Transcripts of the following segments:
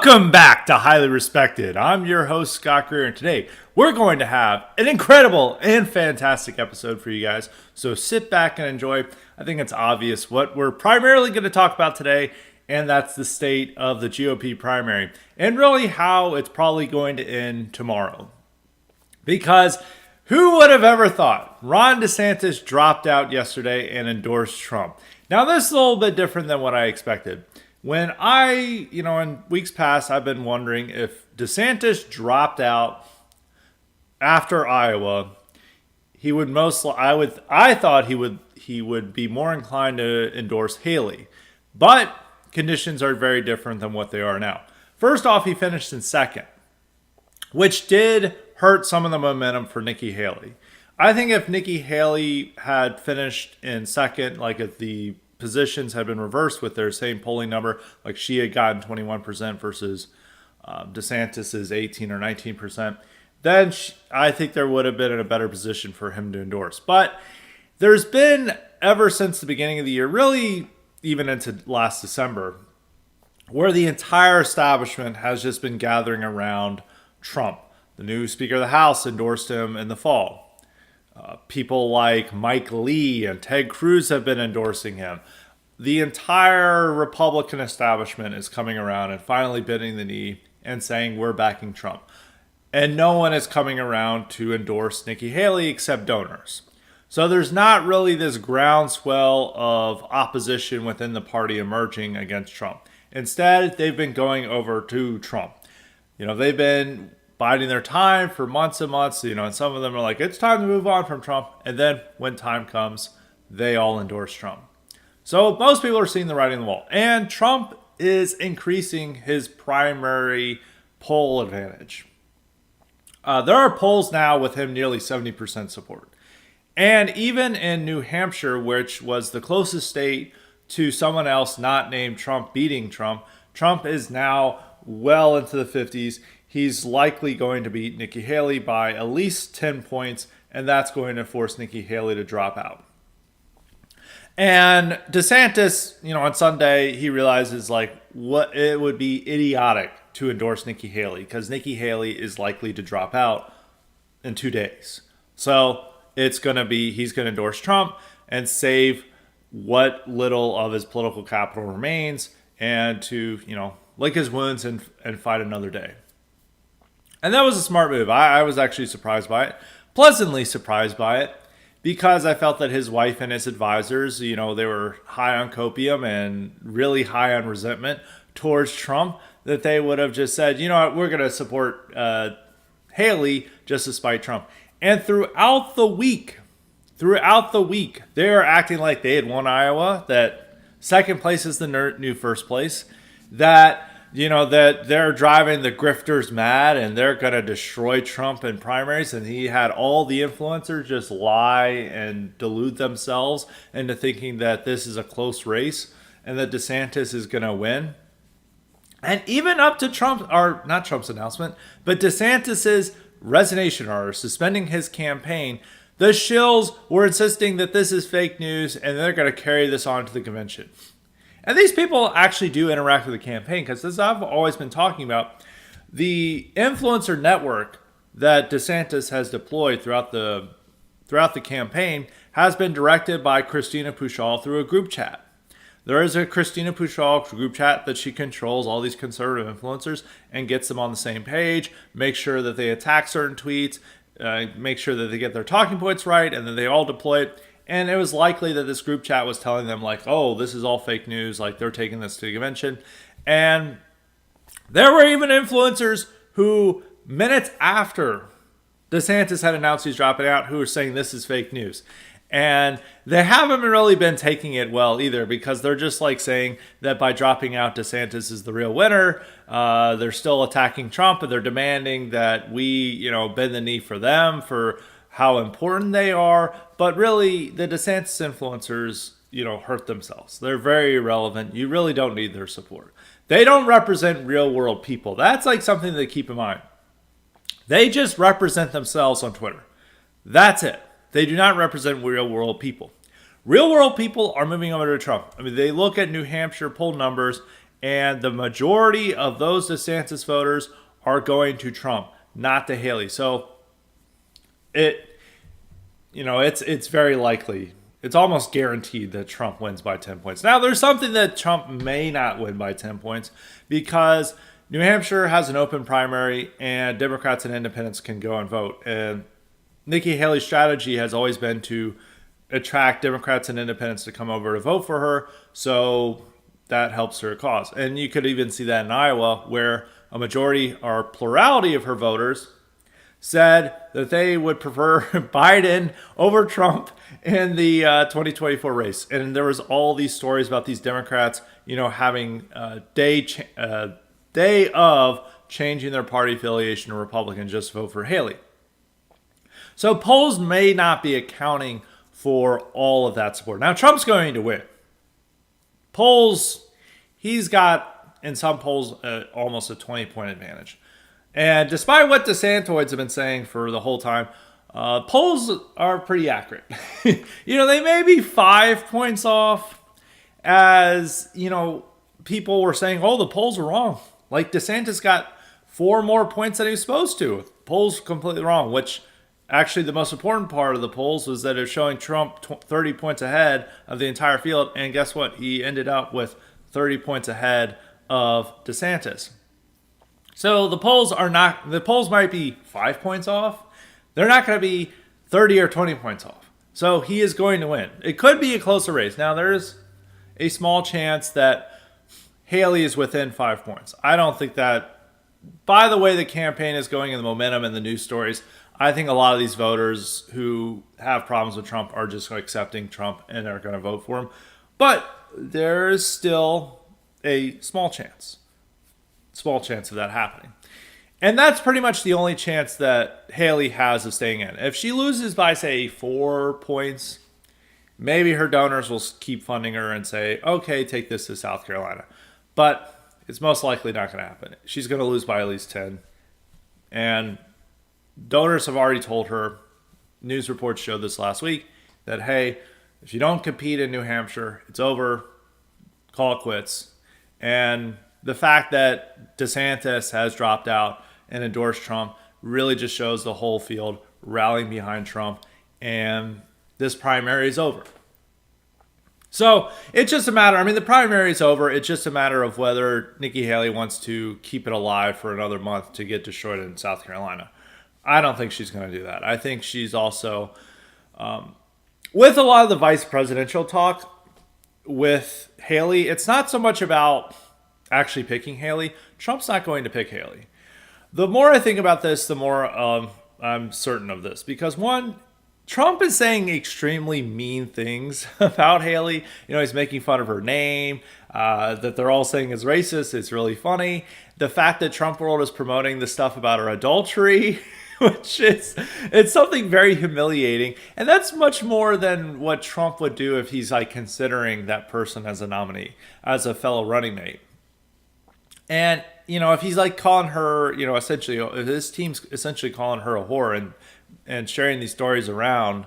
Welcome back to Highly Respected. I'm your host, Scott Greer, and today we're going to have an incredible and fantastic episode for you guys. So sit back and enjoy. I think it's obvious what we're primarily going to talk about today, and that's the state of the GOP primary and really how it's probably going to end tomorrow. Because who would have ever thought Ron DeSantis dropped out yesterday and endorsed Trump? Now, this is a little bit different than what I expected. When in weeks past, I've been wondering if DeSantis dropped out after Iowa, I thought he would be more inclined to endorse Haley. But conditions are very different than what they are now. First off, he finished in second, which did hurt some of the momentum for Nikki Haley. I think if Nikki Haley had finished in second, like if the positions had been reversed with their same polling number, like she had gotten 21% versus DeSantis's 18 or 19%, then I think there would have been in a better position for him to endorse. But there's been, ever since the beginning of the year, really even into last December, where the entire establishment has just been gathering around Trump. The new Speaker of the House endorsed him in the fall. People like Mike Lee and Ted Cruz have been endorsing him. The entire Republican establishment is coming around and finally bending the knee and saying we're backing Trump. And no one is coming around to endorse Nikki Haley except donors. So there's not really this groundswell of opposition within the party emerging against Trump. Instead, they've been going over to Trump. They've been biding their time for months and months, and some of them are like, it's time to move on from Trump. And then when time comes, they all endorse Trump. So most people are seeing the writing on the wall. And Trump is increasing his primary poll advantage. There are polls now with him nearly 70% support. And even in New Hampshire, which was the closest state to someone else not named Trump beating Trump, Trump is now well into the 50s. He's likely going to beat Nikki Haley by at least 10 points, and that's going to force Nikki Haley to drop out. And DeSantis, on Sunday, he realizes what it would be idiotic to endorse Nikki Haley because Nikki Haley is likely to drop out in 2 days. So he's going to endorse Trump and save what little of his political capital remains and to, lick his wounds and fight another day. And that was a smart move. I was actually surprised by it, pleasantly surprised by it, because I felt that his wife and his advisors, they were high on copium and really high on resentment towards Trump, that they would have just said, we're going to support Haley just to spite Trump. And throughout the week, they are acting like they had won Iowa, that second place is the new first place, that they're driving the grifters mad and they're going to destroy Trump in primaries. And he had all the influencers just lie and delude themselves into thinking that this is a close race and that DeSantis is going to win. And even up to not Trump's announcement, but DeSantis's resignation order, suspending his campaign, the shills were insisting that this is fake news and they're going to carry this on to the convention. And these people actually do interact with the campaign because, as I've always been talking about, the influencer network that DeSantis has deployed throughout the campaign has been directed by Christina Pushaw through a group chat. There is a Christina Pushaw group chat that she controls all these conservative influencers and gets them on the same page, makes sure that they attack certain tweets, make sure that they get their talking points right, and then they all deploy it. And it was likely that this group chat was telling them this is all fake news, they're taking this to the convention. And there were even influencers who, minutes after DeSantis had announced he's dropping out, who were saying this is fake news. And they haven't really been taking it well either, because they're just saying that by dropping out, DeSantis is the real winner. They're still attacking Trump, and they're demanding that we, bend the knee for them, for how important they are. But really, the DeSantis influencers, hurt themselves. They're very irrelevant. You really don't need their support. They don't represent real world people. That's something to keep in mind. They just represent themselves on Twitter. That's it. They do not represent real world people. Real world people are moving over to Trump. They look at New Hampshire poll numbers And the majority of those DeSantis voters are going to Trump, not to Haley. So it's very likely. It's almost guaranteed that Trump wins by 10 points. Now, there's something that Trump may not win by 10 points because New Hampshire has an open primary and Democrats and independents can go and vote. And Nikki Haley's strategy has always been to attract Democrats and independents to come over to vote for her. So that helps her cause. And you could even see that in Iowa, where a majority or plurality of her voters said that they would prefer Biden over Trump in the 2024 race. And there was all these stories about these Democrats, having a day of changing their party affiliation to Republican just to vote for Haley. So polls may not be accounting for all of that support. Now, Trump's going to win. Polls, he's got, in some polls, almost a 20-point advantage. And despite what DeSantoids have been saying for the whole time, polls are pretty accurate. They may be 5 points off, as, people were saying, oh, the polls are wrong. Like DeSantis got 4 more points than he was supposed to. Polls completely wrong, which actually the most important part of the polls was that it's showing Trump 30 points ahead of the entire field. And guess what? He ended up with 30 points ahead of DeSantis. So the polls might be 5 points off. They're not going to be 30 or 20 points off. So he is going to win. It could be a closer race. Now, there's a small chance that Haley is within 5 points. I don't think that, by the way the campaign is going and the momentum and the news stories, I think a lot of these voters who have problems with Trump are just accepting Trump and are going to vote for him. But there is still a small chance of that happening. And that's pretty much the only chance that Haley has of staying in. If she loses by, say, 4 points, maybe her donors will keep funding her and say, okay, take this to South Carolina. But it's most likely not going to happen. She's going to lose by at least 10. And donors have already told her, news reports showed this last week, that, hey, if you don't compete in New Hampshire, it's over, call it quits. And the fact that DeSantis has dropped out and endorsed Trump really just shows the whole field rallying behind Trump, and this primary is over. So it's just a matter, the primary is over. It's just a matter of whether Nikki Haley wants to keep it alive for another month to get destroyed in South Carolina. I don't think she's going to do that. I think she's also, with a lot of the vice presidential talk with Haley, it's not so much about actually picking Haley. Trump's not going to pick Haley. The more I think about this, the more I'm certain of this. Because one, Trump is saying extremely mean things about Haley. He's making fun of her name, that they're all saying is racist. It's really funny. The fact that Trump World is promoting the stuff about her adultery, it's something very humiliating. And that's much more than what Trump would do if he's considering that person as a nominee, as a fellow running mate. And, if he's calling her, essentially, if his team's essentially calling her a whore and sharing these stories around,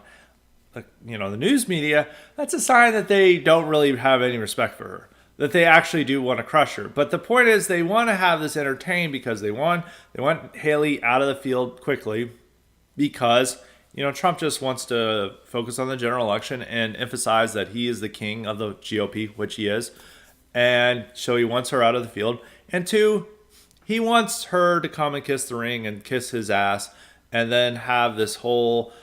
the news media, that's a sign that they don't really have any respect for her, that they actually do want to crush her. But the point is, they want to have this entertained because they want Haley out of the field quickly because, Trump just wants to focus on the general election and emphasize that he is the king of the GOP, which he is. And so he wants her out of the field. And 2, he wants her to come and kiss the ring and kiss his ass and then have this whole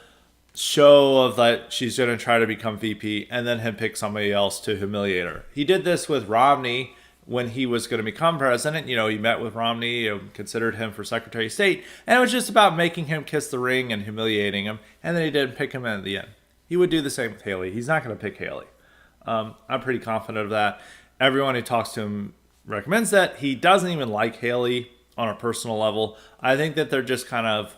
show of that she's going to try to become VP and then him pick somebody else to humiliate her. He did this with Romney when he was going to become president. He met with Romney, considered him for Secretary of State, and it was just about making him kiss the ring and humiliating him, and then he didn't pick him in the end. He would do the same with Haley. He's not going to pick Haley. I'm pretty confident of that. Everyone who talks to him recommends that. He doesn't even like Haley on a personal level. I think that they're just kind of,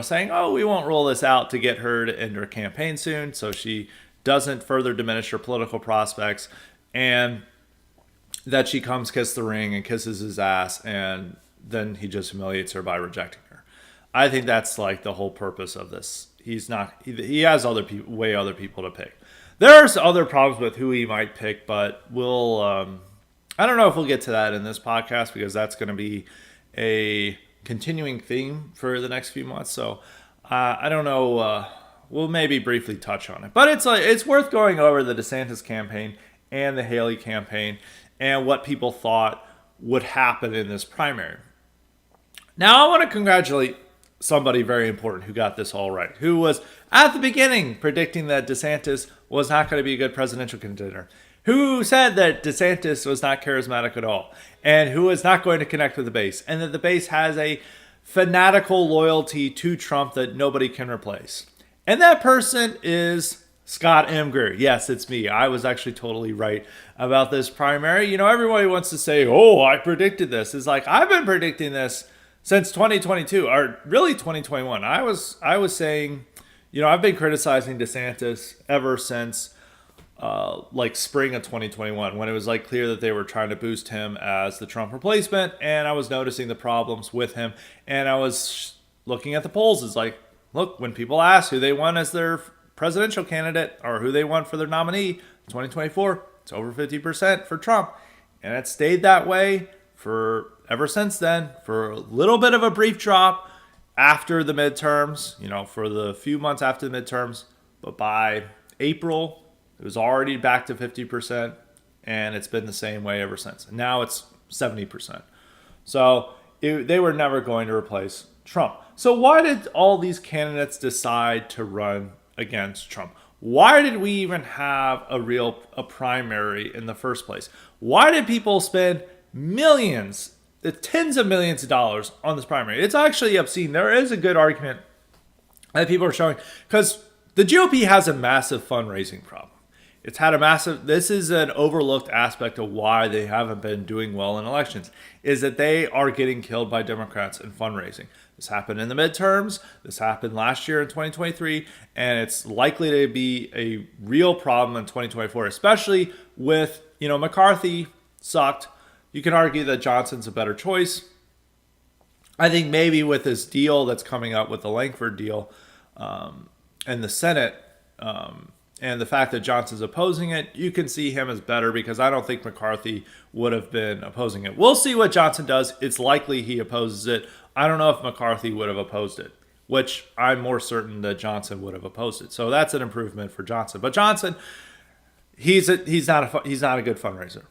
saying, oh, we won't roll this out to get her to end her campaign soon so she doesn't further diminish her political prospects, and that she comes kiss the ring and kisses his ass, and then he just humiliates her by rejecting her. I think that's the whole purpose of this. He has other people to pick. There's other problems with who he might pick, but I don't know if we'll get to that in this podcast because that's going to be a continuing theme for the next few months. So I don't know. We'll maybe briefly touch on it, but it's worth going over the DeSantis campaign and the Haley campaign and what people thought would happen in this primary. Now, I want to congratulate somebody very important who got this all right, who was at the beginning predicting that DeSantis was not going to be a good presidential contender, who said that DeSantis was not charismatic at all, and who is not going to connect with the base, and that the base has a fanatical loyalty to Trump that nobody can replace. And that person is Scott M. Greer. Yes, it's me. I was actually totally right about this primary. You know, everybody wants to say, oh, I predicted this. It's like, I've been predicting this since 2022, or really 2021. I was saying, you know, I've been criticizing DeSantis ever since like spring of 2021, when it was like clear that they were trying to boost him as the Trump replacement. And I was noticing the problems with him. And I was looking at the polls. It's like, look, when people ask who they want as their presidential candidate or who they want for their nominee in 2024, it's over 50% for Trump. And it stayed that way for ever since then, for a little bit of a brief drop after the midterms, you know, for the few months after the midterms. But by April, it was already back to 50%, and it's been the same way ever since. And now it's 70%. So they were never going to replace Trump. So why did all these candidates decide to run against Trump? Why did we even have a primary in the first place? Why did people spend millions, tens of millions of dollars on this primary? It's actually obscene. There is a good argument that people are showing, because the GOP has a massive fundraising problem. It's had this is an overlooked aspect of why they haven't been doing well in elections, is that they are getting killed by Democrats in fundraising. This happened in the midterms. This happened last year in 2023, and it's likely to be a real problem in 2024, especially with, you know, McCarthy sucked. You can argue that Johnson's a better choice. I think maybe with this deal that's coming up with the Langford deal and the Senate, and the fact that Johnson's opposing it, you can see him as better, because I don't think McCarthy would have been opposing it. We'll see what Johnson does. It's likely he opposes it. I don't know if McCarthy would have opposed it, which I'm more certain that Johnson would have opposed it. So that's an improvement for Johnson. But Johnson, he's not a good fundraiser.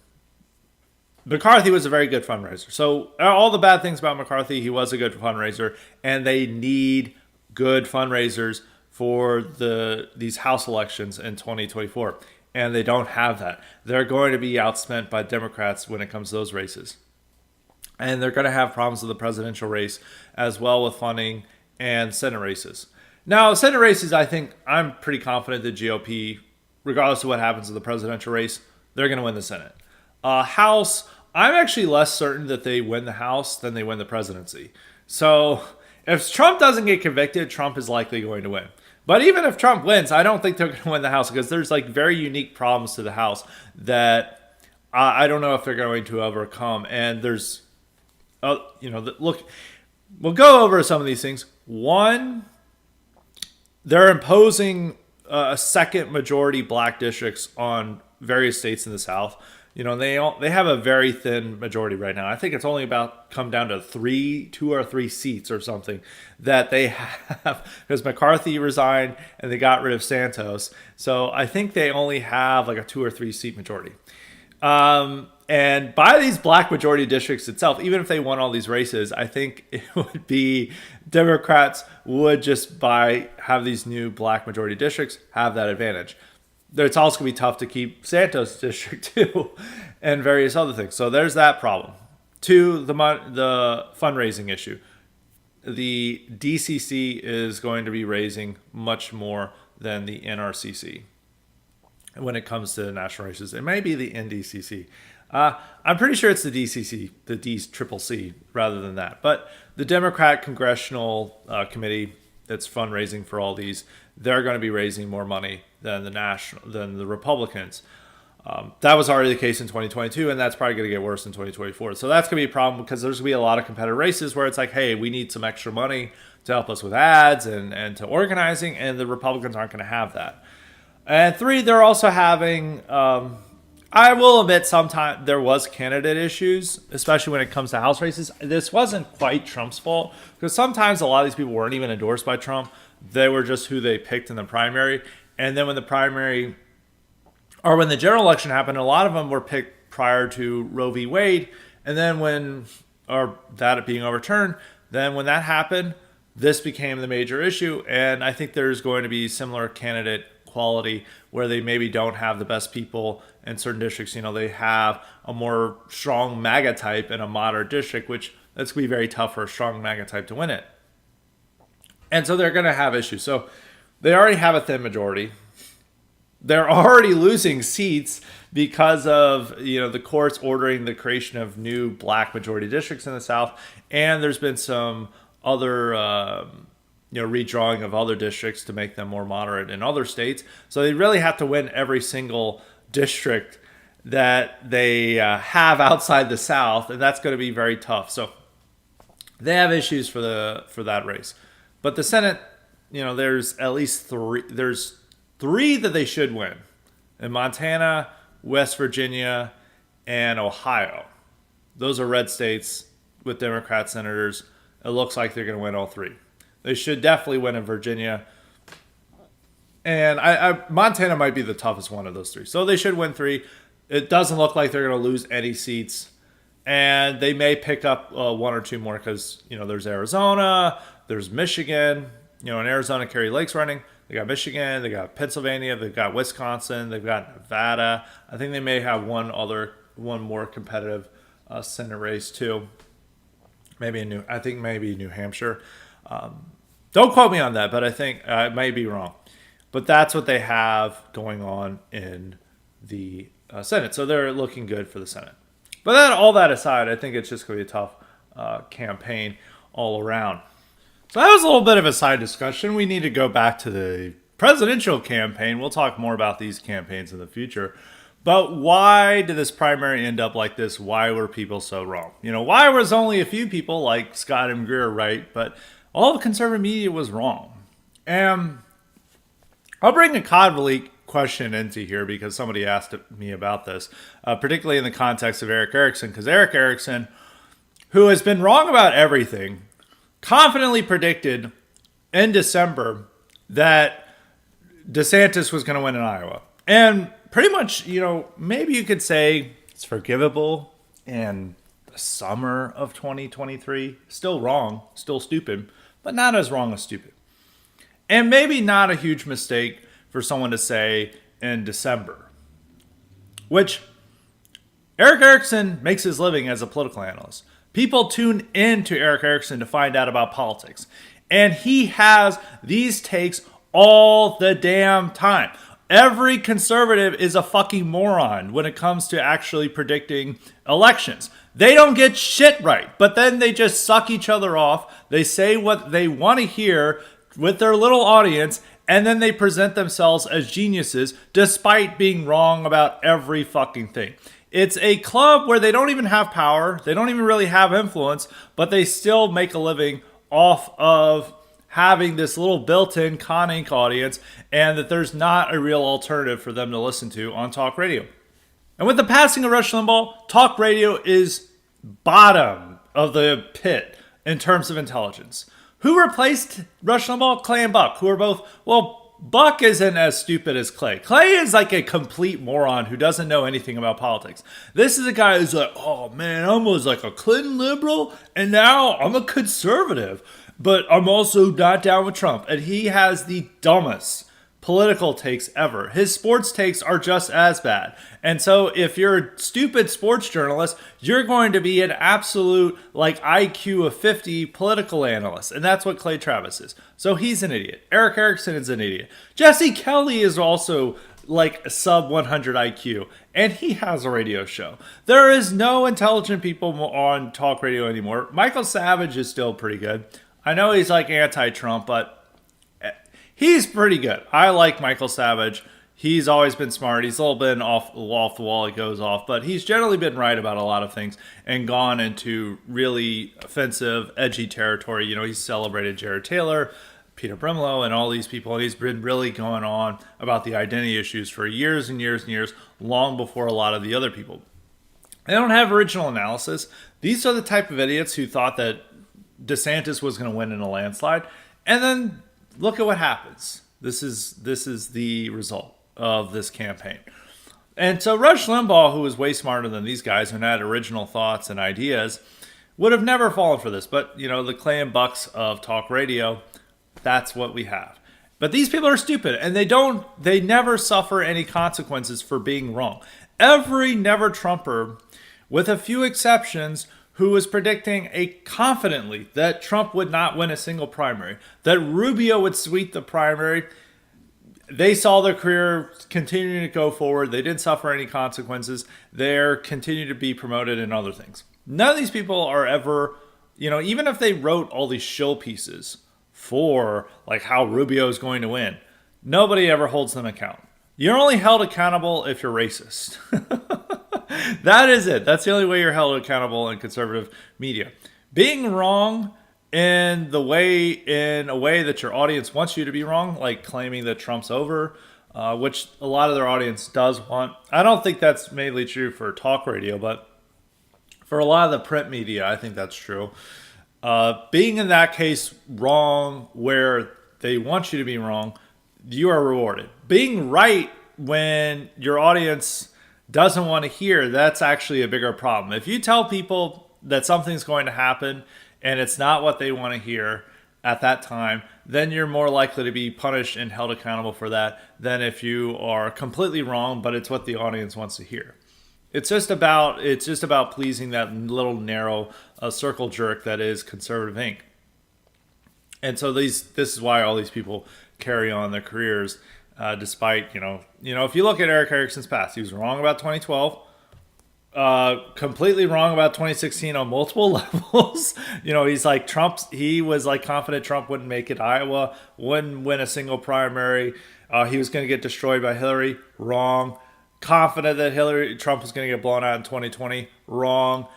McCarthy was a very good fundraiser. So all the bad things about McCarthy, he was a good fundraiser, and they need good fundraisers for these House elections in 2024. And they don't have that. They're going to be outspent by Democrats when it comes to those races. And they're going to have problems with the presidential race as well, with funding and Senate races. Now, Senate races, I'm pretty confident the GOP, regardless of what happens in the presidential race, they're going to win the Senate. House, I'm actually less certain that they win the House than they win the presidency. So if Trump doesn't get convicted, Trump is likely going to win. But even if Trump wins, I don't think they're going to win the House, because there's like very unique problems to the House that I don't know if they're going to overcome. And there's, look, we'll go over some of these things. One, they're imposing a second majority black districts on various states in the South. You know, they have a very thin majority right now. I think it's only about come down to 2 or 3 seats or something that they have, because McCarthy resigned and they got rid of Santos. So I think they only have like a 2 or 3 seat majority. And by these black majority districts itself, even if they won all these races, I think it would be Democrats would just have these new black majority districts have that advantage. It's also going to be tough to keep Santos district too, and various other things. So there's that problem. 2, the fundraising issue. The DCC is going to be raising much more than the NRCC when it comes to national races. It may be the NDCC. I'm pretty sure it's the DCC, the DCCC, rather than that. But the Democrat Congressional Committee that's fundraising for all these, they're going to be raising more money than the Republicans. That was already the case in 2022, and that's probably going to get worse in 2024. So that's going to be a problem, because there's going to be a lot of competitive races where it's like, hey, we need some extra money to help us with ads and to organizing, and the Republicans aren't going to have that. And 3, they're also having I will admit sometimes there was candidate issues, especially when it comes to House races. This wasn't quite Trump's fault because sometimes a lot of these people weren't even endorsed by Trump. They were just who they picked in the primary. And then when the primary or when the general election happened, a lot of them were picked prior to Roe v. Wade. And then or that being overturned, then when that happened, this became the major issue. And I think there's going to be similar candidate quality where they maybe don't have the best people in certain districts. They have a more strong MAGA type in a moderate district, which that's going to be very tough for a strong MAGA type to win it. And so they're going to have issues. So they already have a thin majority. They're already losing seats because of the courts ordering the creation of new black majority districts in the South, and there's been some other redrawing of other districts to make them more moderate in other states. So they really have to win every single district that they have outside the South, and that's going to be very tough. So they have issues for that race. But the Senate, there's at least three. There's three that they should win in Montana, West Virginia, and Ohio. Those are red states with Democrat senators. It looks like they're going to win all three. They should definitely win in Virginia. And Montana might be the toughest one of those three. So they should win three. It doesn't look like they're going to lose any seats. And they may pick up one or two more because, there's Arizona, there's Michigan. In Arizona, Kerry Lake's running. They got Michigan, they got Pennsylvania, they've got Wisconsin, they've got Nevada. I think they may have one more competitive Senate race too. Maybe New Hampshire. Don't quote me on that, but I think I may be wrong. But that's what they have going on in the Senate. So they're looking good for the Senate. But then all that aside, I think it's just going to be a tough campaign all around. So that was a little bit of a side discussion. We need to go back to the presidential campaign. We'll talk more about these campaigns in the future. But why did this primary end up like this? Why were people so wrong? Why was only a few people like Scott and Greer right, but all the conservative media was wrong? And I'll bring a Codley question into here because somebody asked me about this, particularly in the context of Eric Erickson, because Eric Erickson, who has been wrong about everything, confidently predicted in December that DeSantis was going to win in Iowa. And pretty much, maybe you could say it's forgivable in the summer of 2023. Still wrong, still stupid, but not as wrong as stupid. And maybe not a huge mistake for someone to say in December, which Eric Erickson makes his living as a political analyst. People tune in to Eric Erickson to find out about politics. And he has these takes all the damn time. Every conservative is a fucking moron when it comes to actually predicting elections. They don't get shit right, but then they just suck each other off. They say what they want to hear with their little audience, and then they present themselves as geniuses despite being wrong about every fucking thing. It's a club where they don't even have power. They don't even really have influence, but they still make a living off of having this little built-in Con Inc. audience, and that there's not a real alternative for them to listen to on talk radio. And with the passing of Rush Limbaugh, talk radio is bottom of the pit in terms of intelligence. Who replaced Rush Limbaugh? Clay and Buck, who are both, Buck isn't as stupid as Clay. Clay is like a complete moron who doesn't know anything about politics. This is a guy who's like, oh man, I was like a Clinton liberal, and now I'm a conservative. But I'm also not down with Trump. And he has the dumbest political takes ever. His sports takes are just as bad. And so if you're a stupid sports journalist, you're going to be an absolute IQ of 50 political analyst. And that's what Clay Travis is. So he's an idiot. Eric Erickson is an idiot. Jesse Kelly is also sub 100 IQ. And he has a radio show. There is no intelligent people on talk radio anymore. Michael Savage is still pretty good. I know he's anti-Trump, but he's pretty good. I like Michael Savage. He's always been smart. He's a little bit off the wall. It goes off, but he's generally been right about a lot of things and gone into really offensive, edgy territory. He's celebrated Jared Taylor Peter Brimlow and all these people. And he's been really going on about the identity issues for years and years and years, long before a lot of the other people. They don't have original analysis. These are the type of idiots who thought that DeSantis was going to win in a landslide. And then look at what happens. This is the result of this campaign. And so Rush Limbaugh, who was way smarter than these guys and had original thoughts and ideas, would have never fallen for this. But, the clay and bucks of talk radio, that's what we have. But these people are stupid, and they never suffer any consequences for being wrong. Every never Trumper, with a few exceptions, who was predicting confidently that Trump would not win a single primary, that Rubio would sweep the primary, they saw their career continuing to go forward. They didn't suffer any consequences. They're continuing to be promoted in other things. None of these people are ever, even if they wrote all these shill pieces for like how Rubio is going to win, nobody ever holds them accountable. You're only held accountable if you're racist. That is it. That's the only way you're held accountable in conservative media. Being wrong in a way that your audience wants you to be wrong, like claiming that Trump's over, which a lot of their audience does want. I don't think that's mainly true for talk radio, but for a lot of the print media, I think that's true. Being in that case wrong where they want you to be wrong, you are rewarded. Being right when your audience doesn't want to hear, that's actually a bigger problem. If you tell people that something's going to happen and it's not what they want to hear at that time, then you're more likely to be punished and held accountable for that than if you are completely wrong, but it's what the audience wants to hear. It's just about pleasing that little narrow circle jerk that is conservative Inc. And so this is why all these people carry on their careers. Despite, if you look at Eric Erickson's past, he was wrong about 2012, completely wrong about 2016 on multiple levels. He's like he was like confident Trump wouldn't make it. Iowa wouldn't win a single primary. He was going to get destroyed by Hillary. Wrong. Confident that Trump was going to get blown out in 2020. Wrong.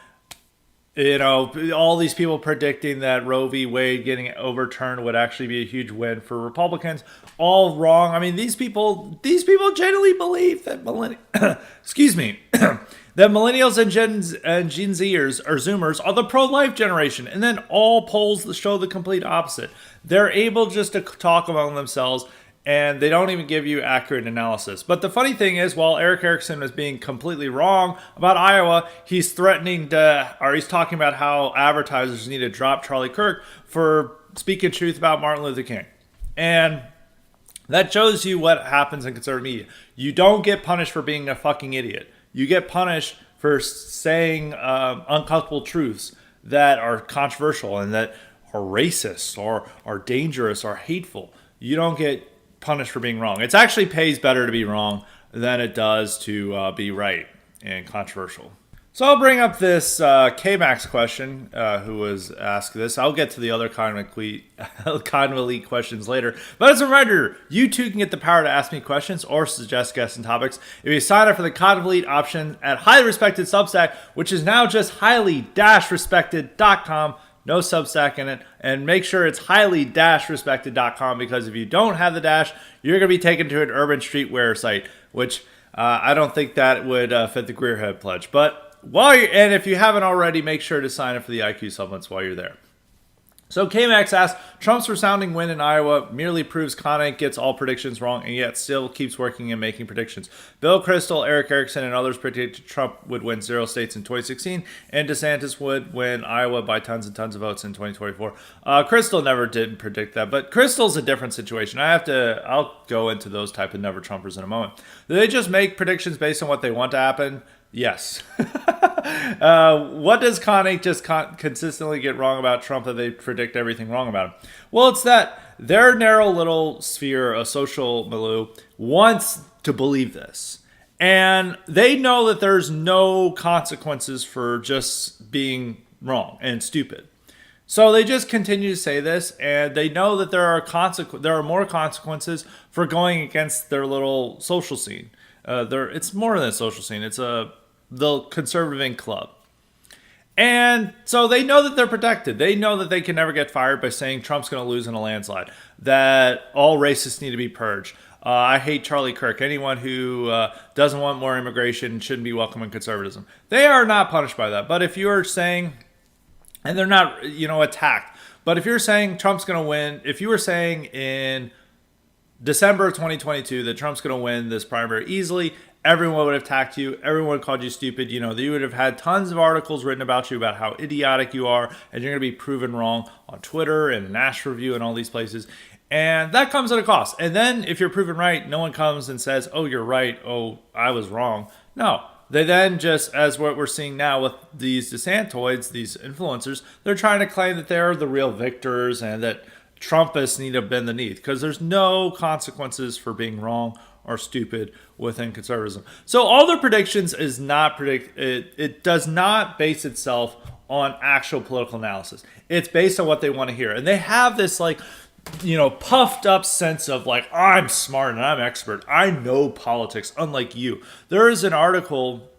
All these people predicting that Roe v. Wade getting overturned would actually be a huge win for Republicans. All wrong. I mean, these people genuinely believe that that millennials and Gen Zers or Zoomers are the pro-life generation. And then all polls show the complete opposite. They're able just to talk among themselves, and they don't even give you accurate analysis. But the funny thing is, while Eric Erickson is being completely wrong about Iowa, he's talking about how advertisers need to drop Charlie Kirk for speaking truth about Martin Luther King. And that shows you what happens in conservative media. You don't get punished for being a fucking idiot. You get punished for saying uncomfortable truths that are controversial and that are racist or are dangerous or hateful. You don't get punished for being wrong. It actually pays better to be wrong than it does to be right and controversial. So I'll bring up this K-Max question, who was asked this. I'll get to the other kind of elite questions later. But as a reminder, you too can get the power to ask me questions or suggest guests and topics if you sign up for the Con of Elite option at Highly Respected Substack, which is now just highly-respected.com. No Substack in it. And make sure it's highly-respected.com, because if you don't have the dash, you're going to be taken to an Urban Streetwear site, which I don't think that would fit the Greer Head Pledge. But if you haven't already, make sure to sign up for the IQ supplements while you're there. So K-Max asks, Trump's resounding win in Iowa merely proves Connick gets all predictions wrong and yet still keeps working and making predictions. Bill Kristol, Eric Erickson, and others predicted Trump would win 0 states in 2016 and DeSantis would win Iowa by tons and tons of votes in 2024. Kristol never did predict that, but Kristol's a different situation. I'll go into those type of never Trumpers in a moment. Do they just make predictions based on what they want to happen? Yes. What does Connick just consistently get wrong about Trump that they predict everything wrong about him? Well, it's that their narrow little sphere of social milieu wants to believe this. And they know that there's no consequences for just being wrong and stupid. So they just continue to say this, and they know that there are more consequences for going against their little social scene. It's more than a social scene. It's the conservative Inc. club. And so they know that they're protected. They know that they can never get fired by saying Trump's going to lose in a landslide, that all racists need to be purged. I hate Charlie Kirk. Anyone who doesn't want more immigration shouldn't be welcome in conservatism. They are not punished by that. But if you're saying, and they're not, attacked, but if you're saying Trump's going to win, if you were saying in December of 2022 that Trump's going to win this primary easily, everyone would have attacked you. Everyone called you stupid. You would have had tons of articles written about you about how idiotic you are, and you're going to be proven wrong on Twitter and Nash Review and all these places. And that comes at a cost. And then if you're proven right, no one comes and says, oh, you're right. Oh, I was wrong. No. They then just, as what we're seeing now with these DeSantoids, these influencers, they're trying to claim that they're the real victors and that Trumpists need to bend the knee, because there's no consequences for being wrong or stupid within conservatism. So all their predictions is not it does not base itself on actual political analysis. It's based on what they want to hear. And they have this puffed up sense of I'm smart and I'm expert. I know politics, unlike you. There is an article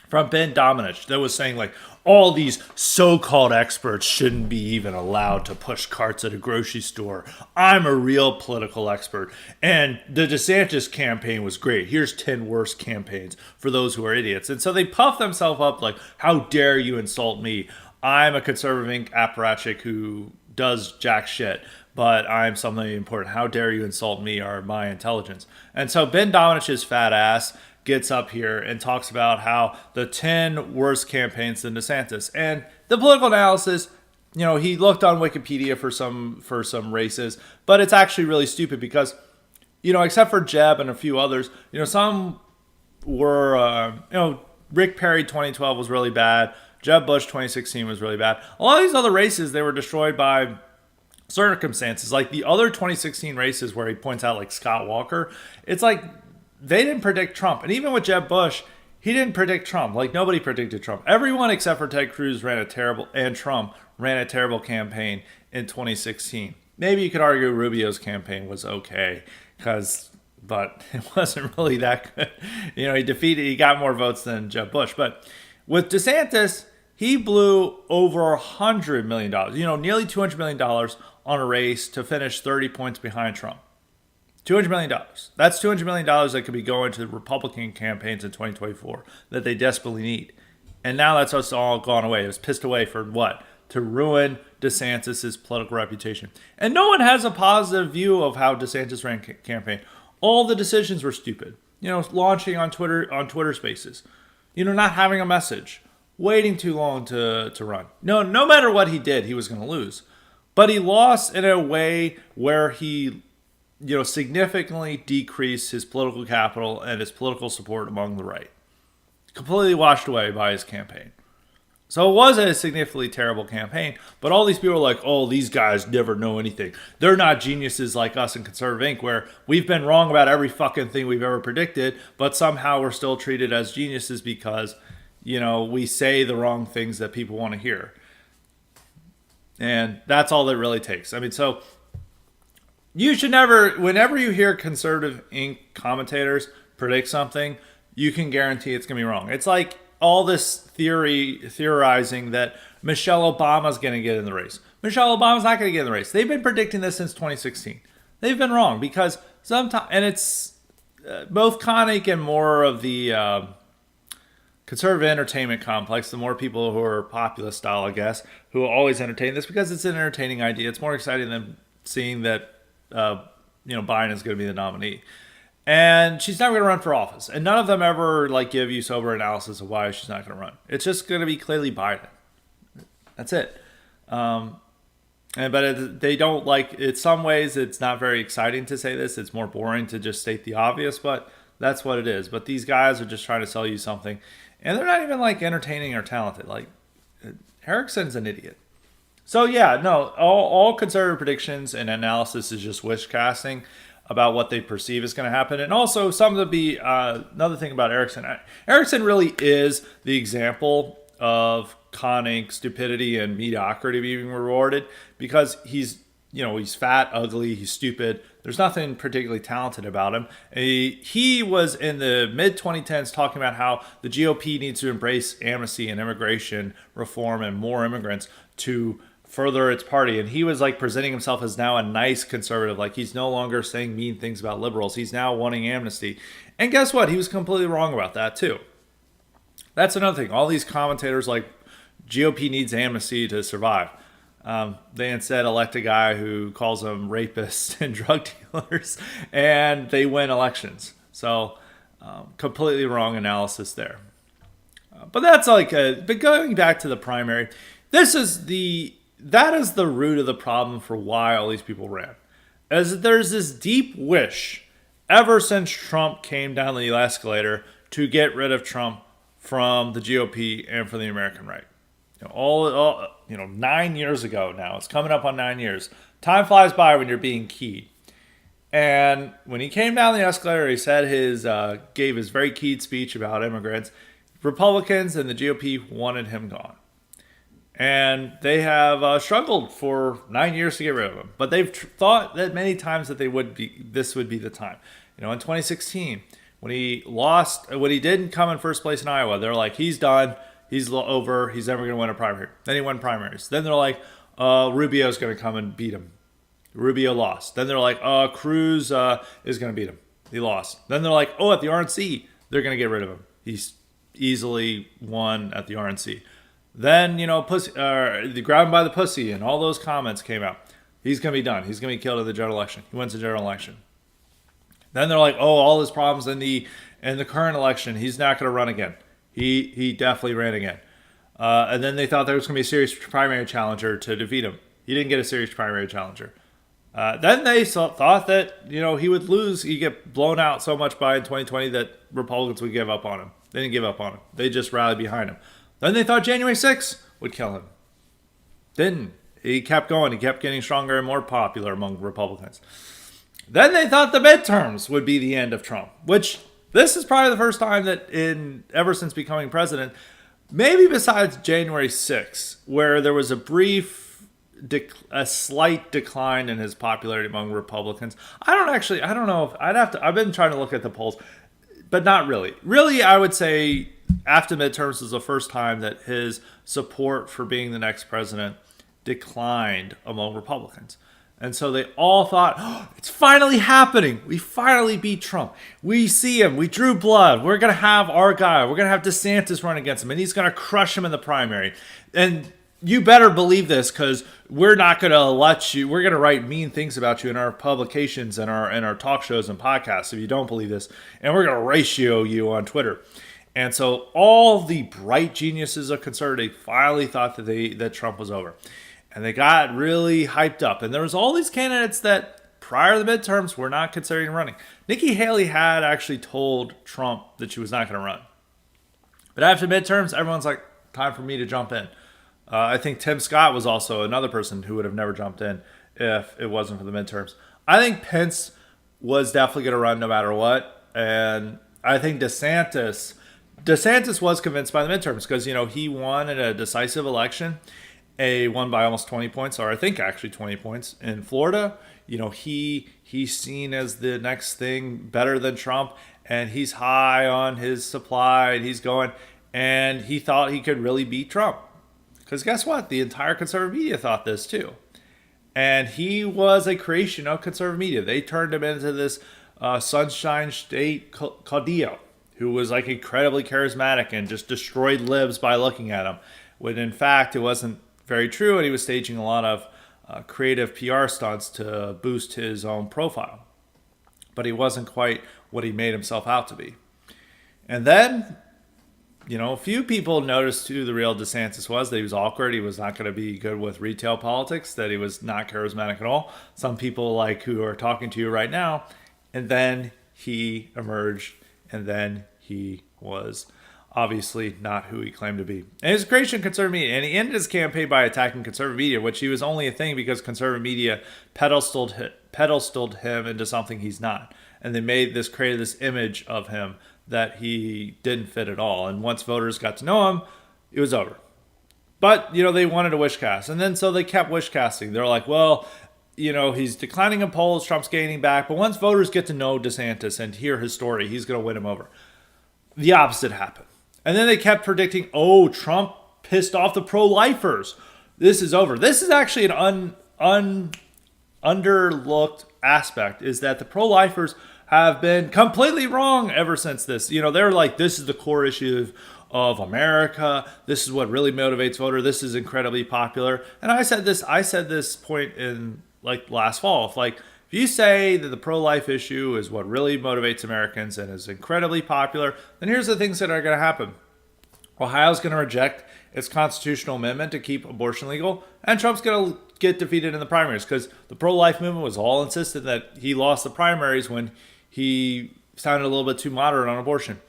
from Ben Domenech that was saying all these so-called experts shouldn't be even allowed to push carts at a grocery store. I'm a real political expert. And the DeSantis campaign was great. Here's 10 worst campaigns for those who are idiots. And so they puff themselves up how dare you insult me? I'm a conservative apparatchik who does jack shit, but I'm something important. How dare you insult me or my intelligence? And so Ben Domenech's fat ass gets up here and talks about how the 10 worst campaigns than DeSantis. And the political analysis, he looked on Wikipedia for some races, but it's actually really stupid because, except for Jeb and a few others, some were, Rick Perry 2012 was really bad. Jeb Bush 2016 was really bad. A lot of these other races, they were destroyed by circumstances. Like the other 2016 races where he points out Scott Walker, it's they didn't predict Trump. And even with Jeb Bush, he didn't predict Trump. Nobody predicted Trump. Everyone except for Ted Cruz Trump ran a terrible campaign in 2016. Maybe you could argue Rubio's campaign was okay, but it wasn't really that good. He got more votes than Jeb Bush. But with DeSantis, he blew over $100 million, nearly $200 million on a race to finish 30 points behind Trump. $200 million. That's $200 million that could be going to the Republican campaigns in 2024 that they desperately need. And now that's just all gone away. It was pissed away for what? To ruin DeSantis' political reputation. And no one has a positive view of how DeSantis ran campaign. All the decisions were stupid. Launching on Twitter Spaces. Not having a message. Waiting too long to run. No matter what he did, he was going to lose. But he lost in a way where he significantly decreased his political capital and his political support among the right. Completely washed away by his campaign. So it was a significantly terrible campaign, but all these people are like, oh, these guys never know anything. They're not geniuses like us in Conservative Inc., where we've been wrong about every fucking thing we've ever predicted, but somehow we're still treated as geniuses because, we say the wrong things that people want to hear. And that's all that really takes. So you should never, whenever you hear Conservative Inc. commentators predict something, you can guarantee it's going to be wrong. It's like all this theorizing that Michelle Obama's going to get in the race. Michelle Obama's not going to get in the race. They've been predicting this since 2016. They've been wrong because sometimes, and it's both Connick and more of the conservative entertainment complex, the more people who are populist style, I guess, who will always entertain this because it's an entertaining idea. It's more exciting than seeing that Biden is going to be the nominee. And she's never going to run for office. And none of them ever give you sober analysis of why she's not going to run. It's just going to be clearly Biden. That's it. They don't in some ways it's not very exciting to say this. It's more boring to just state the obvious, but that's what it is. But these guys are just trying to sell you something. And they're not even entertaining or talented. Erickson's an idiot. So yeah, no, all conservative predictions and analysis is just wish casting about what they perceive is going to happen. And also some of the another thing about Erickson. Erickson really is the example of conning stupidity and mediocrity being rewarded because he's he's fat, ugly, he's stupid. There's nothing particularly talented about him. He was in the mid 2010s talking about how the GOP needs to embrace amnesty and immigration reform and more immigrants to further its party. And he was like presenting himself as now a nice conservative. Like he's no longer saying mean things about liberals. He's now wanting amnesty. And guess what? He was completely wrong about that too. That's another thing. All these commentators like GOP needs amnesty to survive. They instead elect a guy who calls them rapists and drug dealers, and they win elections. So completely wrong analysis there. But that's but going back to the primary, that is the root of the problem for why all these people ran. As there's this deep wish ever since Trump came down the escalator to get rid of Trump from the GOP and from the American right. 9 years ago now. It's coming up on 9 years. Time flies by when you're being keyed. And when he came down the escalator, he said gave his very keyed speech about immigrants. Republicans and the GOP wanted him gone. And they have struggled for 9 years to get rid of him. But they've thought that many times that this would be the time. In 2016, when he didn't come in first place in Iowa, they're like, he's done. He's over. He's never going to win a primary. Then he won primaries. Then they're like, Rubio's going to come and beat him. Rubio lost. Then they're like, Cruz is going to beat him. He lost. Then they're like, at the RNC, they're going to get rid of him. He's easily won at the RNC. Then, the grab him by the pussy and all those comments came out. He's going to be done. He's going to be killed in the general election. He wins the general election. Then they're like, all his problems in the current election, he's not going to run again. He definitely ran again. And then they thought there was going to be a serious primary challenger to defeat him. He didn't get a serious primary challenger. Then they thought that, he would lose. He'd get blown out so much by in 2020 that Republicans would give up on him. They didn't give up on him. They just rallied behind him. Then they thought January 6th would kill him. Didn't. He kept going. He kept getting stronger and more popular among Republicans. Then they thought the midterms would be the end of Trump, which this is probably the first time that ever since becoming president, maybe besides January 6th, where there was a slight decline in his popularity among Republicans. I don't know if I've been trying to look at the polls, but not really. Really, I would say after midterms was the first time that his support for being the next president declined among Republicans. And so they all thought, it's finally happening. We finally beat Trump. We see him. We drew blood. We're going to have our guy. We're going to have DeSantis run against him, and he's going to crush him in the primary. And you better believe this, because we're not going to let you. We're going to write mean things about you in our publications and our talk shows and podcasts if you don't believe this. And we're going to ratio you on Twitter. And so all the bright geniuses of conservative finally thought that Trump was over. And they got really hyped up. And there was all these candidates that prior to the midterms were not considering running. Nikki Haley had actually told Trump that she was not going to run. But after midterms, everyone's like, time for me to jump in. I think Tim Scott was also another person who would have never jumped in if it wasn't for the midterms. I think Pence was definitely going to run no matter what. And I think DeSantis was convinced by the midterms because, he won in a decisive election. Won by almost 20 points, or I think actually 20 points in Florida. He's seen as the next thing better than Trump, and he's high on his supply, and he's going, and he thought he could really beat Trump. Because guess what? The entire conservative media thought this too. And he was a creation of conservative media. They turned him into this Sunshine State caudillo, who was like incredibly charismatic and just destroyed libs by looking at him. When in fact, it wasn't very true, and he was staging a lot of creative PR stunts to boost his own profile. But he wasn't quite what he made himself out to be. And then, a few people noticed who the real DeSantis was, that he was awkward, he was not going to be good with retail politics, that he was not charismatic at all. Some people who are talking to you right now, and then he emerged, and then he was obviously not who he claimed to be. And he was a creation of conservative media. And he ended his campaign by attacking conservative media, which he was only a thing because conservative media pedestaled him into something he's not. And they created this image of him that he didn't fit at all. And once voters got to know him, it was over. But, they wanted a wish cast. And then so they kept wish casting. They're like, well, he's declining in polls, Trump's gaining back. But once voters get to know DeSantis and hear his story, he's going to win him over. The opposite happened. And then they kept predicting, oh, Trump pissed off the pro-lifers. This is over. This is actually an underlooked aspect, is that the pro-lifers have been completely wrong ever since this. They're like, this is the core issue of America. This is what really motivates voter. This is incredibly popular. And I said this point in like last fall. If you say that the pro-life issue is what really motivates Americans and is incredibly popular, then here's the things that are going to happen. Ohio's going to reject its constitutional amendment to keep abortion legal, and Trump's going to get defeated in the primaries because the pro-life movement was all insistent that he lost the primaries when he sounded a little bit too moderate on abortion.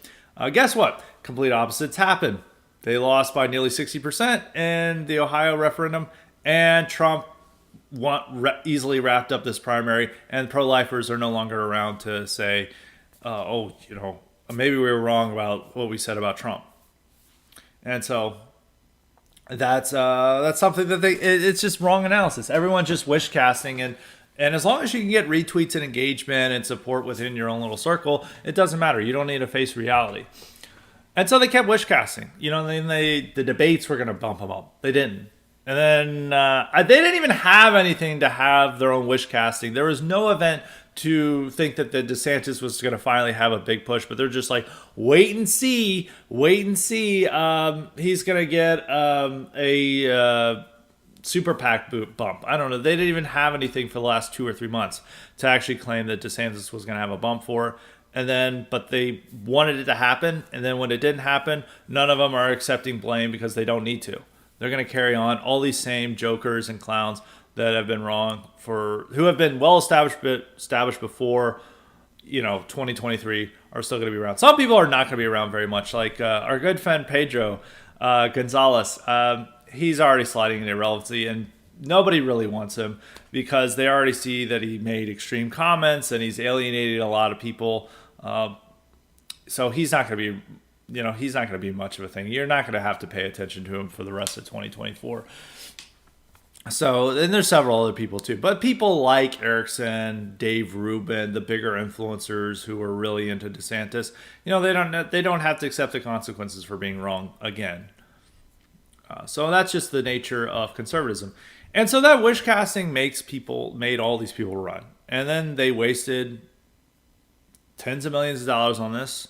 Guess what? Complete opposites happened. They lost by nearly 60% in the Ohio referendum, and Trump easily wrapped up this primary, and pro-lifers are no longer around to say, maybe we were wrong about what we said about Trump. And so that's something that it's just wrong analysis. Everyone's just wish casting, and as long as you can get retweets and engagement and support within your own little circle, it doesn't matter. You don't need to face reality. And so they kept wish casting. Then the debates were going to bump them up. They didn't. And then they didn't even have anything to have their own wish casting. There was no event to think that the DeSantis was going to finally have a big push, but they're just like, wait and see. He's going to get a super PAC bump. I don't know. They didn't even have anything for the last 2 or 3 months to actually claim that DeSantis was going to have a bump for. But they wanted it to happen. And then when it didn't happen, none of them are accepting blame because they don't need to. They're going to carry on. All these same jokers and clowns that have been wrong who have been well established before, 2023 are still going to be around. Some people are not going to be around very much. Like our good friend Pedro Gonzalez, he's already sliding into irrelevancy, and nobody really wants him because they already see that he made extreme comments and he's alienated a lot of people. So he's not going to be. He's not going to be much of a thing. You're not going to have to pay attention to him for the rest of 2024. So, and there's several other people too. But people like Erickson, Dave Rubin, the bigger influencers who are really into DeSantis, they don't have to accept the consequences for being wrong again. So that's just the nature of conservatism. And so that wish casting made all these people run. And then they wasted tens of millions of dollars on this.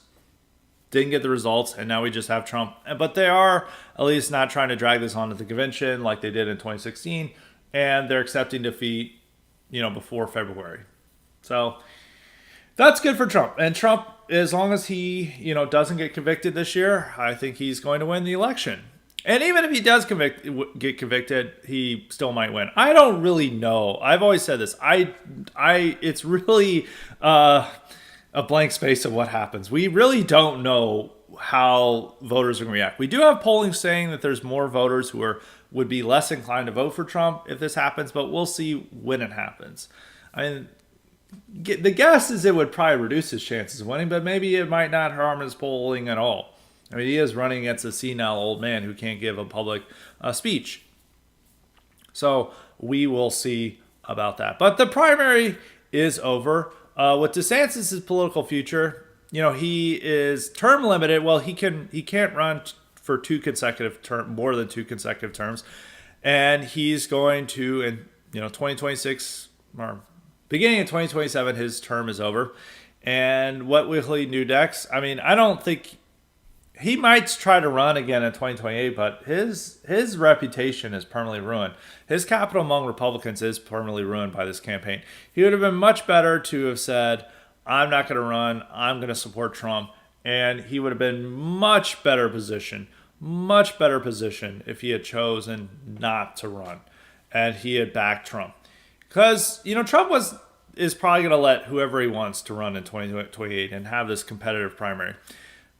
Didn't get the results, and now we just have Trump. But they are at least not trying to drag this on to the convention like they did in 2016, and they're accepting defeat, before February. So that's good for Trump. And Trump, as long as he, doesn't get convicted this year, I think he's going to win the election. And even if he does get convicted, he still might win. I don't really know. I've always said this. It's really a blank space of what happens. We really don't know how voters are going to react. We do have polling saying that there's more voters who would be less inclined to vote for Trump if this happens, but we'll see when it happens. The guess is it would probably reduce his chances of winning, but maybe it might not harm his polling at all. He is running against a senile old man who can't give a public speech. So we will see about that. But the primary is over. With DeSantis' political future, he is term limited. Well, he can't run for more than two consecutive terms, and he's going to in 2026 or beginning of 2027, his term is over. And what will he do next? I don't think he might try to run again in 2028, but his reputation is permanently ruined. His capital among Republicans is permanently ruined by this campaign. He would have been much better to have said, I'm not going to run, I'm going to support Trump. And he would have been much better position if he had chosen not to run and he had backed Trump. Because, Trump is probably going to let whoever he wants to run in 2028 and have this competitive primary.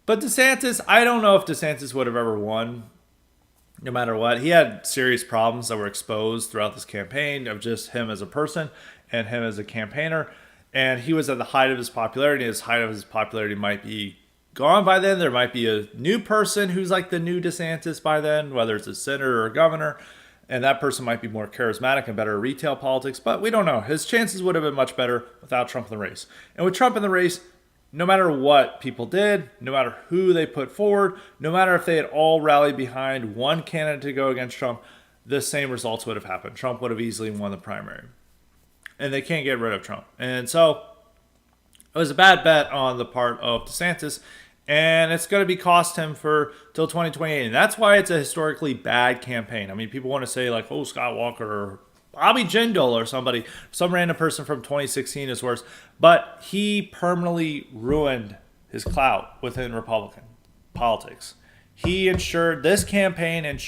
But DeSantis, I don't know if DeSantis would have ever won, no matter what. He had serious problems that were exposed throughout this campaign of just him as a person and him as a campaigner. And he was at the height of his popularity. His height of his popularity might be gone by then. There might be a new person who's like the new DeSantis by then, whether it's a senator or a governor. And that person might be more charismatic and better at retail politics, but we don't know. His chances would have been much better without Trump in the race. And with Trump in the race, no matter what people did, no matter who they put forward, no matter if they had all rallied behind one candidate to go against Trump, the same results would have happened. Trump would have easily won the primary. And they can't get rid of Trump. And so it was a bad bet on the part of DeSantis, and it's going to be cost him for till 2028. And that's why it's a historically bad campaign. I mean, people want to say like, oh, Scott Walker or Bobby Jindal or somebody, some random person from 2016 is worse. But he permanently ruined his clout within Republican politics. He ensured this campaign was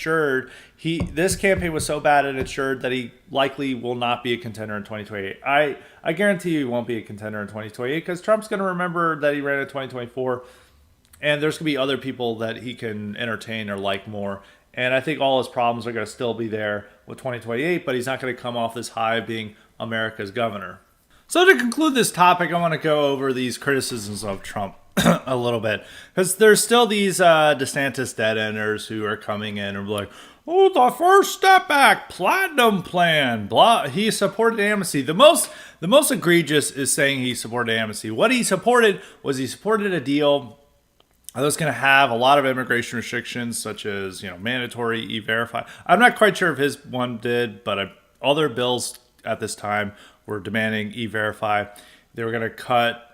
so bad it ensured that he likely will not be a contender in 2028. I guarantee you he won't be a contender in 2028 because Trump's going to remember that he ran in 2024, and there's going to be other people that he can entertain or like more. And I think all his problems are going to still be there with 2028, but he's not going to come off this high of being America's governor. So to conclude this topic, I want to go over these criticisms of Trump a little bit, because there's still these DeSantis dead-enders who are coming in and like, oh, the First Step Back, Platinum Plan, blah. He supported amnesty. The most egregious is saying he supported amnesty. What he supported was a deal that was going to have a lot of immigration restrictions, such as mandatory E-Verify. I'm not quite sure if his one did, but other bills at this time were demanding E-Verify. They were going to cut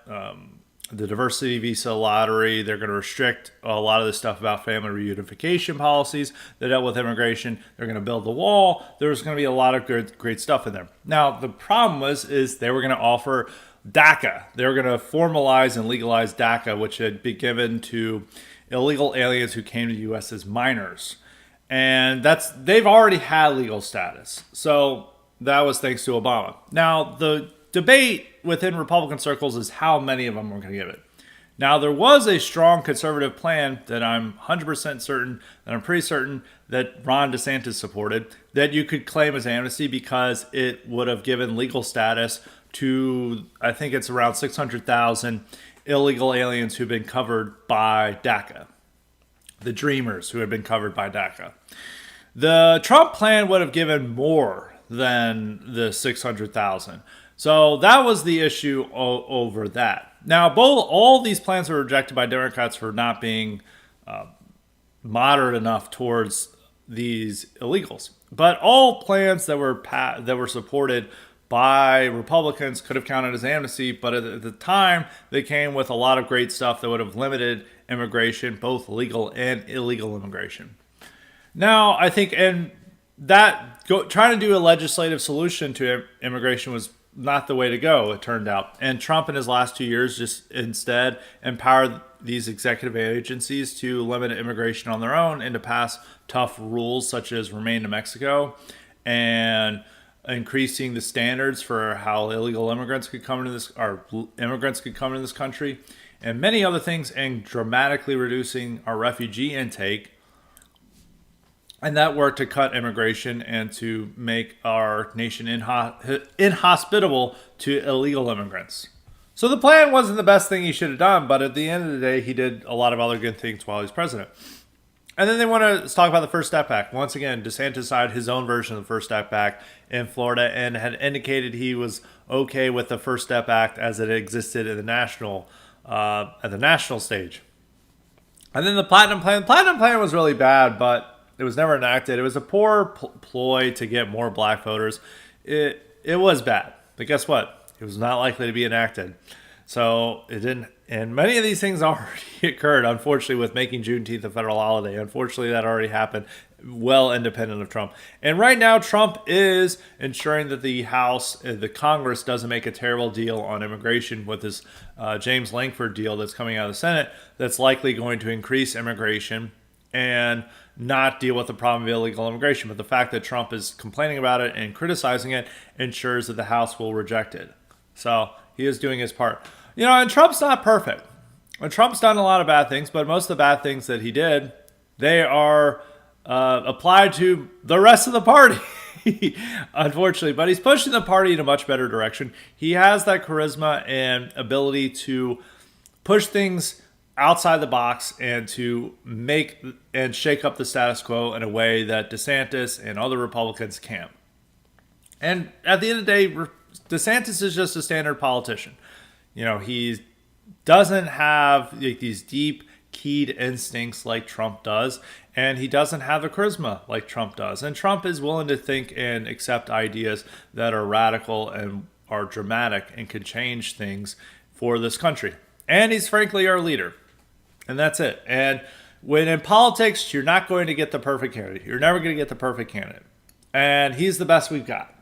the diversity visa lottery. They're going to restrict a lot of the stuff about family reunification policies that dealt with immigration. They're going to build the wall. There's going to be a lot of great stuff in there. Now, the problem is they were going to offer DACA. They were going to formalize and legalize DACA, which had been given to illegal aliens who came to the U.S. as minors. And they've already had legal status. So that was thanks to Obama. Now, the debate within Republican circles is how many of them are going to give it. Now, there was a strong conservative plan that I'm 100% certain, that I'm pretty certain that Ron DeSantis supported, that you could claim as amnesty because it would have given legal status to, I think it's around 600,000 illegal aliens who've been covered by DACA. The Dreamers who had been covered by DACA. The Trump plan would have given more than the 600,000. So that was the issue over that. Now, all these plans were rejected by Democrats for not being moderate enough towards these illegals. But all plans that were supported by Republicans could have counted as amnesty, but at the time, they came with a lot of great stuff that would have limited immigration, both legal and illegal immigration. Now, I think, trying to do a legislative solution to immigration was not the way to go, it turned out. And Trump in his last 2 years just instead empowered these executive agencies to limit immigration on their own and to pass tough rules such as Remain in Mexico and increasing the standards for how illegal immigrants could come into this country, and many other things, and dramatically reducing our refugee intake. And that worked to cut immigration and to make our nation inhospitable to illegal immigrants. So the plan wasn't the best thing he should have done, but at the end of the day, he did a lot of other good things while he was president. And then they want to talk about the First Step Back. Once again, DeSantis had his own version of the First Step Back in Florida and had indicated he was okay with the First Step Act as it existed at the national stage. And then the Platinum Plan. The Platinum Plan was really bad, but it was never enacted. It was a poor ploy to get more black voters. It was bad, but guess what? It was not likely to be enacted. So it didn't. And many of these things already occurred, unfortunately, with making Juneteenth a federal holiday. Unfortunately, that already happened, well independent of Trump. And right now, Trump is ensuring that the House, the Congress, doesn't make a terrible deal on immigration with this James Lankford deal that's coming out of the Senate that's likely going to increase immigration and not deal with the problem of illegal immigration. But the fact that Trump is complaining about it and criticizing it ensures that the House will reject it. So he is doing his part. And Trump's not perfect. And Trump's done a lot of bad things, but most of the bad things that he did, they are applied to the rest of the party, unfortunately. But he's pushing the party in a much better direction. He has that charisma and ability to push things outside the box and to make and shake up the status quo in a way that DeSantis and other Republicans can't. And at the end of the day, DeSantis is just a standard politician. He doesn't have like these deep keyed instincts like Trump does, and he doesn't have the charisma like Trump does. And Trump is willing to think and accept ideas that are radical and are dramatic and can change things for this country. And he's frankly our leader. And that's it. And when in politics, you're not going to get the perfect candidate. You're never going to get the perfect candidate. And he's the best we've got.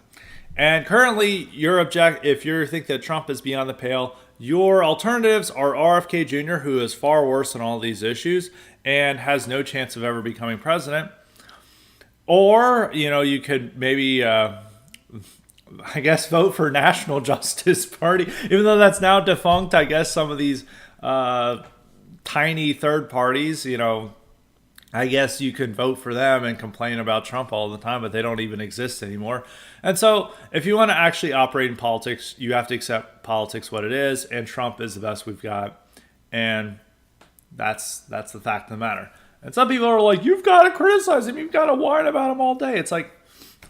And currently, if you think that Trump is beyond the pale, your alternatives are RFK Jr., who is far worse on all these issues and has no chance of ever becoming president. Or, you could maybe, vote for National Justice Party, even though that's now defunct. I guess some of these tiny third parties, I guess you can vote for them and complain about Trump all the time, but they don't even exist anymore. And so if you want to actually operate in politics, you have to accept politics what it is, and Trump is the best we've got. And that's the fact of the matter. And some people are like, you've got to criticize him. You've got to whine about him all day. It's like,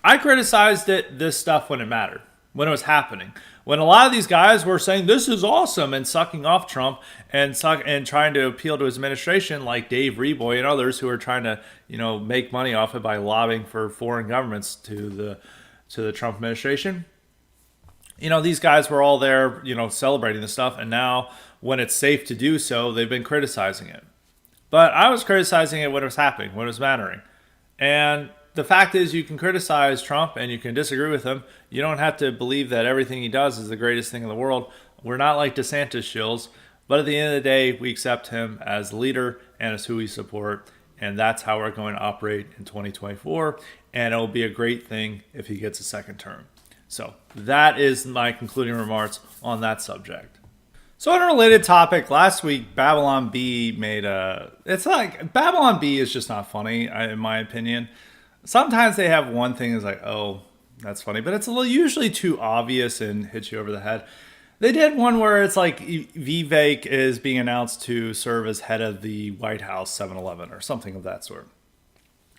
I criticized this stuff when it mattered, when it was happening. When a lot of these guys were saying this is awesome and sucking off Trump and trying to appeal to his administration, like Dave Reboy and others who are trying to make money off it by lobbying for foreign governments to the Trump administration. These guys were all there, celebrating this stuff, and now when it's safe to do so, they've been criticizing it. But I was criticizing it when it was happening, when it was mattering, and the fact is, you can criticize Trump and you can disagree with him. You don't have to believe that everything he does is the greatest thing in the world. We're not like DeSantis shills, but at the end of the day, we accept him as leader and as who we support, and that's how we're going to operate in 2024, and it'll be a great thing if he gets a second term. So that is my concluding remarks on that subject. So on a related topic, last week, Babylon Bee Babylon Bee is just not funny, in my opinion. Sometimes they have one thing that's like, oh, that's funny, but it's usually too obvious and hits you over the head. They did one where it's like Vivek is being announced to serve as head of the White House 7-Eleven or something of that sort.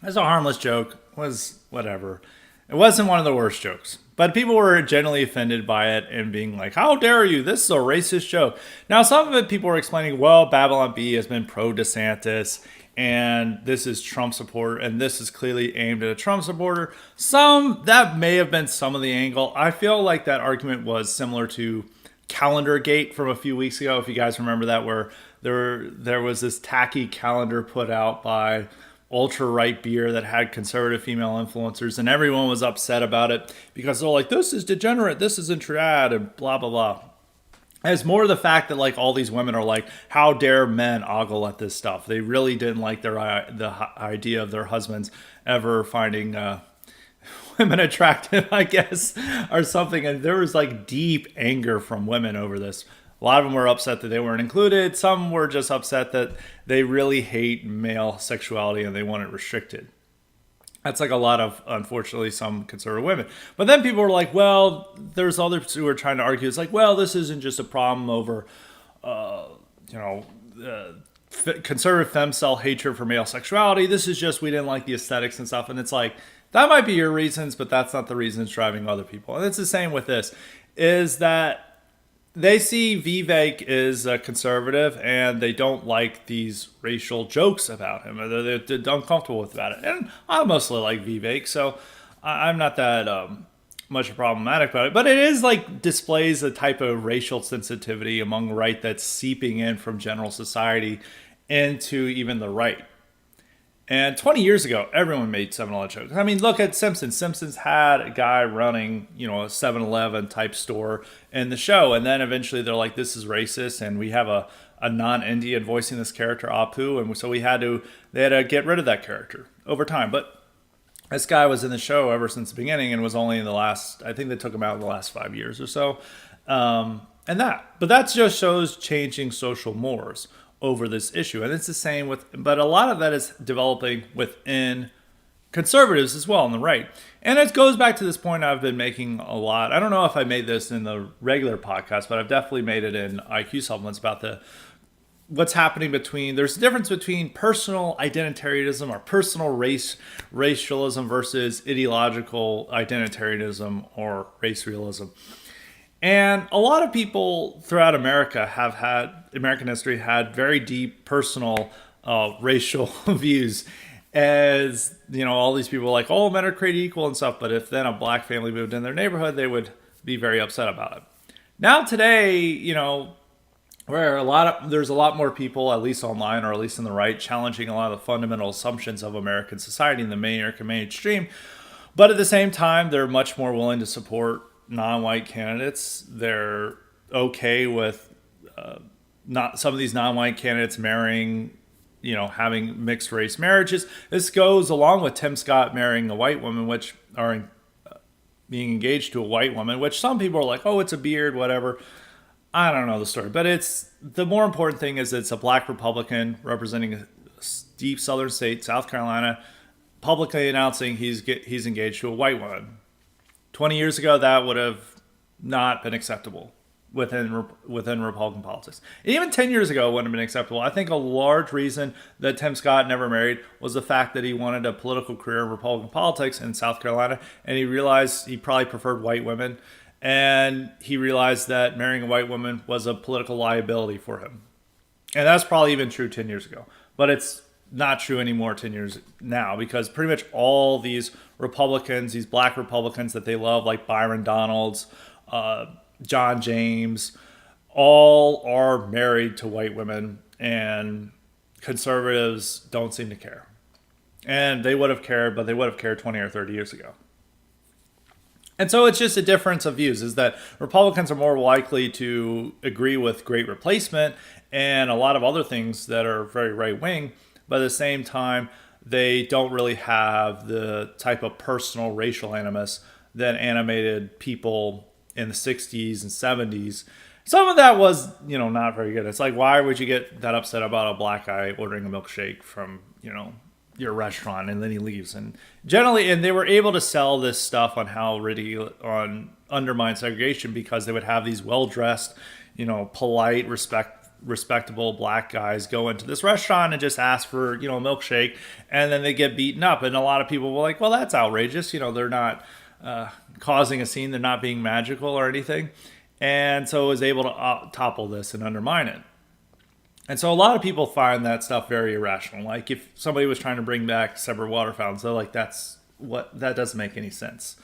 It's a harmless joke. It was whatever. It wasn't one of the worst jokes, but people were genuinely offended by it and being like, how dare you? This is a racist joke. Now, some of it people were explaining, well, Babylon Bee has been pro-DeSantis and this is Trump support, and this is clearly aimed at a Trump supporter. That may have been some of the angle. I feel like that argument was similar to Calendar Gate from a few weeks ago, if you guys remember that, where there was this tacky calendar put out by ultra-right beer that had conservative female influencers, and everyone was upset about it because they're like, this is degenerate, this isn't trad, and blah, blah, blah. It's more the fact that like all these women are like, how dare men ogle at this stuff? They really didn't like the idea of their husbands ever finding women attractive, I guess, or something. And there was like deep anger from women over this. A lot of them were upset that they weren't included. Some were just upset that they really hate male sexuality and they want it restricted. That's like a lot of, unfortunately, some conservative women. But then people were like, well, there's others who are trying to argue. It's like, well, this isn't just a problem over, conservative femcel hatred for male sexuality. This is just we didn't like the aesthetics and stuff. And it's like, that might be your reasons, but that's not the reasons driving other people. And it's the same with this, is that they see Vivek as a conservative and they don't like these racial jokes about him. They're uncomfortable with about it. And I mostly like Vivek, so I'm not that much problematic about it. But it is like displays a type of racial sensitivity among right that's seeping in from general society into even the right. And 20 years ago, everyone made 7-Eleven jokes. I mean, look at Simpsons. Simpsons had a guy running, a 7-Eleven type store in the show. And then eventually they're like, this is racist. And we have a non-Indian voicing this character, Apu. And so they had to get rid of that character over time. But this guy was in the show ever since the beginning and was only in I think they took him out in the last 5 years or so. But that just shows changing social mores over this issue. And it's the same but a lot of that is developing within conservatives as well on the right. And it goes back to this point I've been making a lot. I don't know if I made this in the regular podcast, but I've definitely made it in IQ supplements about the what's happening between, there's a difference between personal identitarianism or personal racialism versus ideological identitarianism or race realism. And a lot of people throughout American history had very deep personal racial views. As you know, all these people were like, "Oh, men are created equal" and stuff. But if then a black family moved in their neighborhood, they would be very upset about it. Now today, where there's a lot more people, at least online or at least in the right, challenging a lot of the fundamental assumptions of American society in the American mainstream. But at the same time, they're much more willing to support non-white candidates. They're okay with not some of these non-white candidates marrying, having mixed race marriages. This goes along with Tim Scott marrying a white woman, being engaged to a white woman, which some people are like, oh, it's a beard, whatever. I don't know the story, but the more important thing is it's a black Republican representing a deep southern state, South Carolina, publicly announcing he's engaged to a white woman. 20 years ago, that would have not been acceptable within Republican politics. And even 10 years ago, it wouldn't have been acceptable. I think a large reason that Tim Scott never married was the fact that he wanted a political career in Republican politics in South Carolina, and he realized he probably preferred white women. And he realized that marrying a white woman was a political liability for him. And that's probably even true 10 years ago. But it's not true anymore 10 years now, because pretty much all these Republicans, these black Republicans that they love, like Byron Donalds, John James, all are married to white women, and conservatives don't seem to care. And they would have cared, but they would have cared 20 or 30 years ago. And so it's just a difference of views, is that Republicans are more likely to agree with Great Replacement and a lot of other things that are very right-wing, but at the same time, they don't really have the type of personal racial animus that animated people in the 60s and 70s. Some of that was, not very good. It's like, why would you get that upset about a black guy ordering a milkshake from, your restaurant, and then he leaves? And they were able to sell this stuff on how undermine segregation, because they would have these well-dressed, polite, respectable black guys go into this restaurant and just ask for, a milkshake, and then they get beaten up. And a lot of people were like, well, that's outrageous. They're not causing a scene. They're not being magical or anything. And so it was able to topple this and undermine it. And so a lot of people find that stuff very irrational. Like if somebody was trying to bring back separate water fountains, they're like, that doesn't make any sense.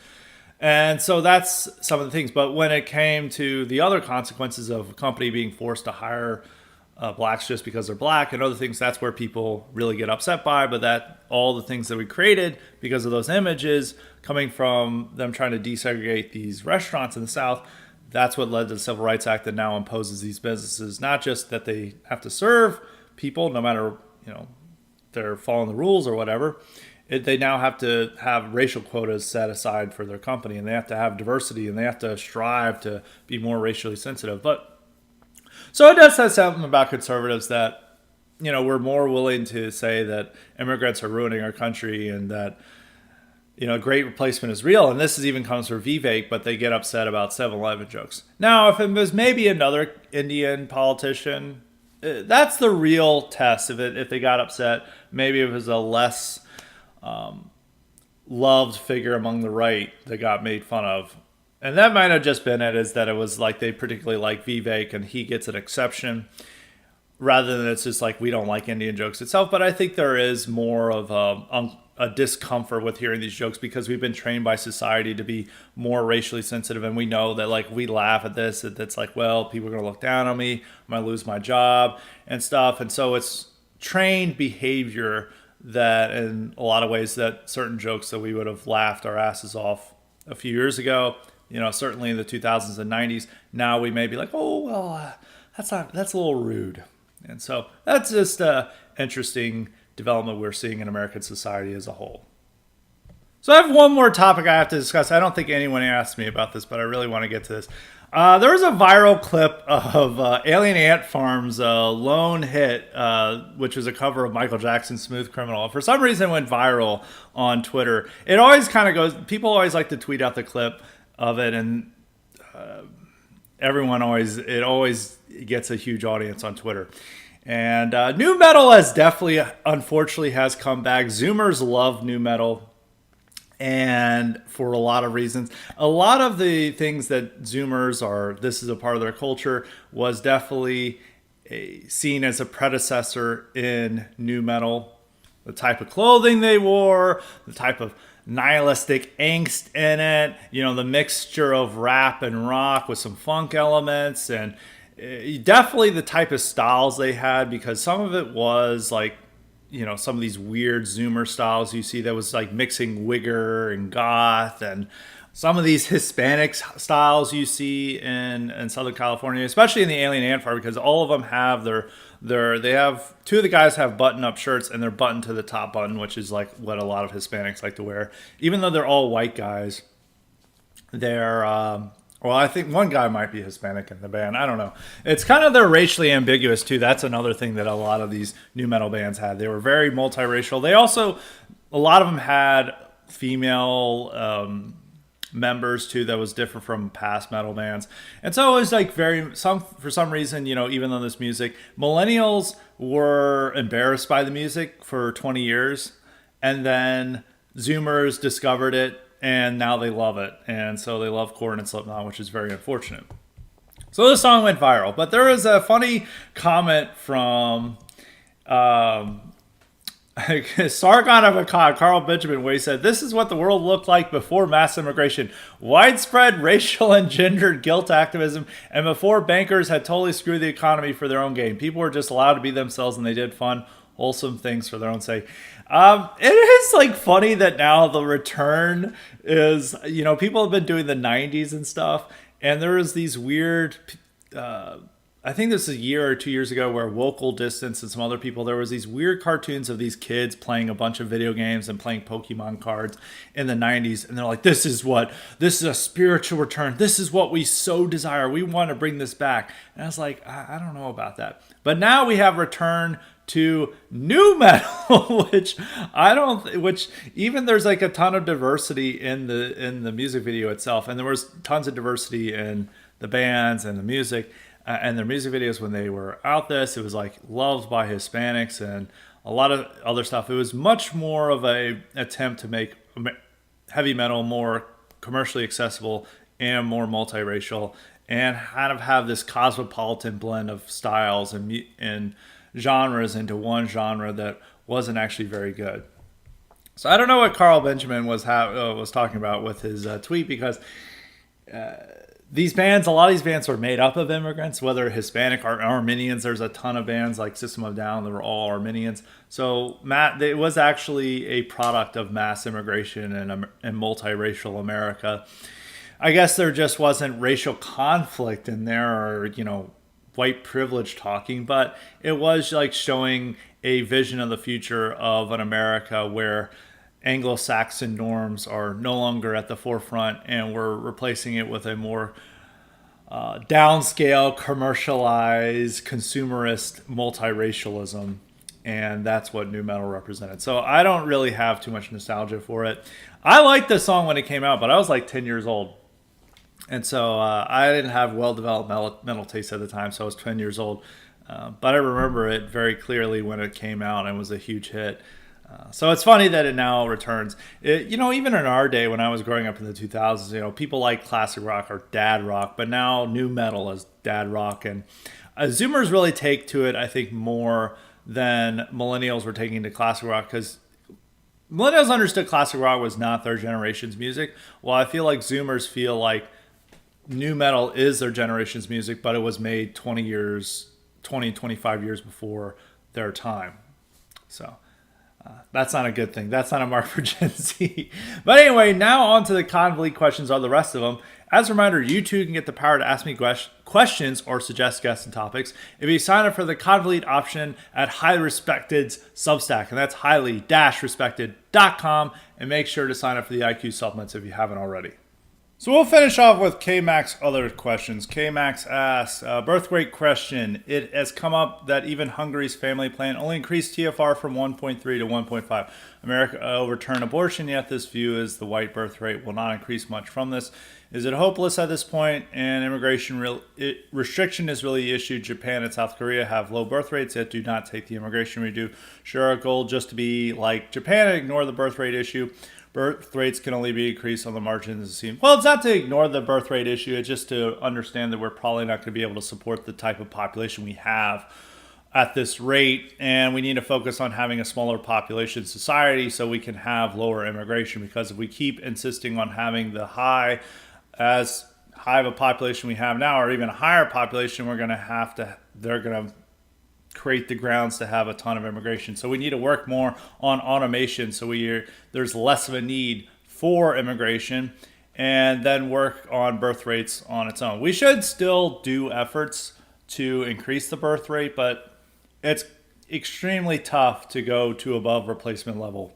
And so that's some of the things. But when it came to the other consequences of a company being forced to hire blacks just because they're black and other things, that's where people really get upset by. But that all the things that we created because of those images coming from them trying to desegregate these restaurants in the South, that's what led to the Civil Rights Act that now imposes these businesses, not just that they have to serve people, no matter, they're following the rules or whatever. They now have to have racial quotas set aside for their company, and they have to have diversity, and they have to strive to be more racially sensitive. So it does say something about conservatives that, we're more willing to say that immigrants are ruining our country and that, Great Replacement is real. And this even comes from Vivek, but they get upset about 7-Eleven jokes. Now, if it was maybe another Indian politician, that's the real test. If they got upset, maybe it was a less loved figure among the right that got made fun of. And that might have just been it, is that it was like they particularly like Vivek and he gets an exception, rather than it's just like we don't like Indian jokes itself. But I think there is more of a discomfort with hearing these jokes, because we've been trained by society to be more racially sensitive, and we know that like we laugh at this, that's like, well, people are going to look down on me, I might lose my job and stuff. And so it's trained behavior that in a lot of ways that certain jokes that we would have laughed our asses off a few years ago, certainly in the 2000s and 90s, now we may be like, oh, well, that's a little rude. And so that's just an interesting development we're seeing in American society as a whole. So I have one more topic I have to discuss. I don't think anyone asked me about this, but I really want to get to this. There was a viral clip of Alien Ant Farm's Lone Hit, which was a cover of Michael Jackson's Smooth Criminal. For some reason, it went viral on Twitter. It always kind of goes, people always like to tweet out the clip of it, and it always gets a huge audience on Twitter. And new metal has definitely, unfortunately, has come back. Zoomers love new metal, and for a lot of reasons. A lot of the things that Zoomers are, this is a part of their culture, was definitely seen as a predecessor in new metal. The type of clothing they wore, the type of nihilistic angst in it, the mixture of rap and rock with some funk elements, and definitely the type of styles they had, because some of it was like, some of these weird Zoomer styles you see that was like mixing wigger and goth, and some of these Hispanic styles you see in Southern California, especially in the Alien Ant Farm, because all of them have they have, two of the guys have button-up shirts and they're buttoned to the top button, which is like what a lot of Hispanics like to wear. Even though they're all white guys, they're well, I think one guy might be Hispanic in the band. I don't know. It's kind of, they're racially ambiguous too. That's another thing that a lot of these new metal bands had. They were very multiracial. They also, a lot of them had female members too, that was different from past metal bands. And so it was like for some reason, even though this music, millennials were embarrassed by the music for 20 years. And then Zoomers discovered it, and now they love it. And so they love Korn and Slipknot, which is very unfortunate. So this song went viral. But there is a funny comment from Sargon of Akkad, Carl Benjamin, where he said, "This is what the world looked like before mass immigration. Widespread racial and gendered guilt activism, and before bankers had totally screwed the economy for their own gain. People were just allowed to be themselves, and they did fun, wholesome things for their own sake." It is like funny that now the return is, people have been doing the 90s and stuff, and there was these weird, I think this is a year or 2 years ago, where Vocal Distance and some other people, there was these weird cartoons of these kids playing a bunch of video games and playing Pokemon cards in the 90s. And they're like, this is a spiritual return. This is what we so desire. We want to bring this back. And I was like, I don't know about that. But now we have return to new metal, which even there's like a ton of diversity in the music video itself. And there was tons of diversity in the bands and the music. And their music videos, when they were out this, it was like loved by Hispanics and a lot of other stuff. It was much more of a attempt to make heavy metal more commercially accessible and more multiracial, and kind of have this cosmopolitan blend of styles and genres into one genre that wasn't actually very good. So I don't know what Carl Benjamin was talking about with his tweet, because a lot of these bands are made up of immigrants, whether Hispanic or Armenians. There's a ton of bands like System of a Down that were all Armenians. So it was actually a product of mass immigration and multiracial America. I guess there just wasn't racial conflict in there, or white privilege talking, but it was like showing a vision of the future of an America where Anglo-Saxon norms are no longer at the forefront, and we're replacing it with a more downscale, commercialized, consumerist multiracialism. And that's what new metal represented. So I don't really have too much nostalgia for it. I liked the song when it came out, but I was like 10 years old. And so I didn't have well-developed mental taste at the time, so I was 10 years old. But I remember it very clearly when it came out and was a huge hit. So it's funny that it now returns. Even in our day, when I was growing up in the 2000s, people like classic rock or dad rock, but now new metal is dad rock. And Zoomers really take to it, I think, more than millennials were taking to classic rock, because millennials understood classic rock was not their generation's music. Well, I feel like Zoomers feel like new metal is their generation's music, but it was made 25 years before their time. So that's not a good thing. That's not a mark for Gen Z. But anyway, now on to the Convolete questions, or the rest of them. As a reminder, you too can get the power to ask me questions or suggest guests and topics if you sign up for the Convolete option at Highly Respected's Substack. And that's highly-respected.com. And make sure to sign up for the IQ supplements if you haven't already. So we'll finish off with K-Max other questions. K-Max asks, birth rate question. It has come up that even Hungary's family plan only increased TFR from 1.3 to 1.5. America overturned abortion, yet this view is the white birth rate will not increase much from this. Is it hopeless at this point? And immigration restriction is really issued. Japan and South Korea have low birth rates, yet do not take the immigration redo. Sure, our goal just to be like Japan and ignore the birth rate issue. Birth rates can only be increased on the margins. Well, it's not to ignore the birth rate issue. It's just to understand that we're probably not going to be able to support the type of population we have at this rate. And we need to focus on having a smaller population society so we can have lower immigration. Because if we keep insisting on having as high of a population we have now, or even a higher population, they're going to create the grounds to have a ton of immigration. So we need to work more on automation so there's less of a need for immigration, and then work on birth rates on its own. We should still do efforts to increase the birth rate, but it's extremely tough to go to above replacement level.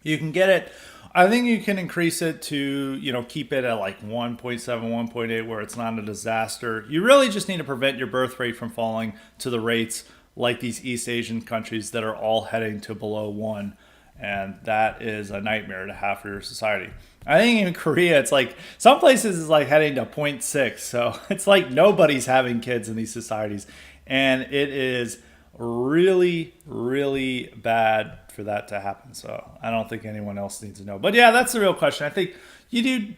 You can get it. I think you can increase it to, keep it at like 1.7, 1.8, where it's not a disaster. You really just need to prevent your birth rate from falling to the rates like these East Asian countries that are all heading to below 1. And that is a nightmare to have for your society. I think in Korea, it's like some places is like heading to 0.6. So it's like nobody's having kids in these societies. And it is really, really bad for that to happen. So I don't think anyone else needs to know. But yeah, that's the real question. I think you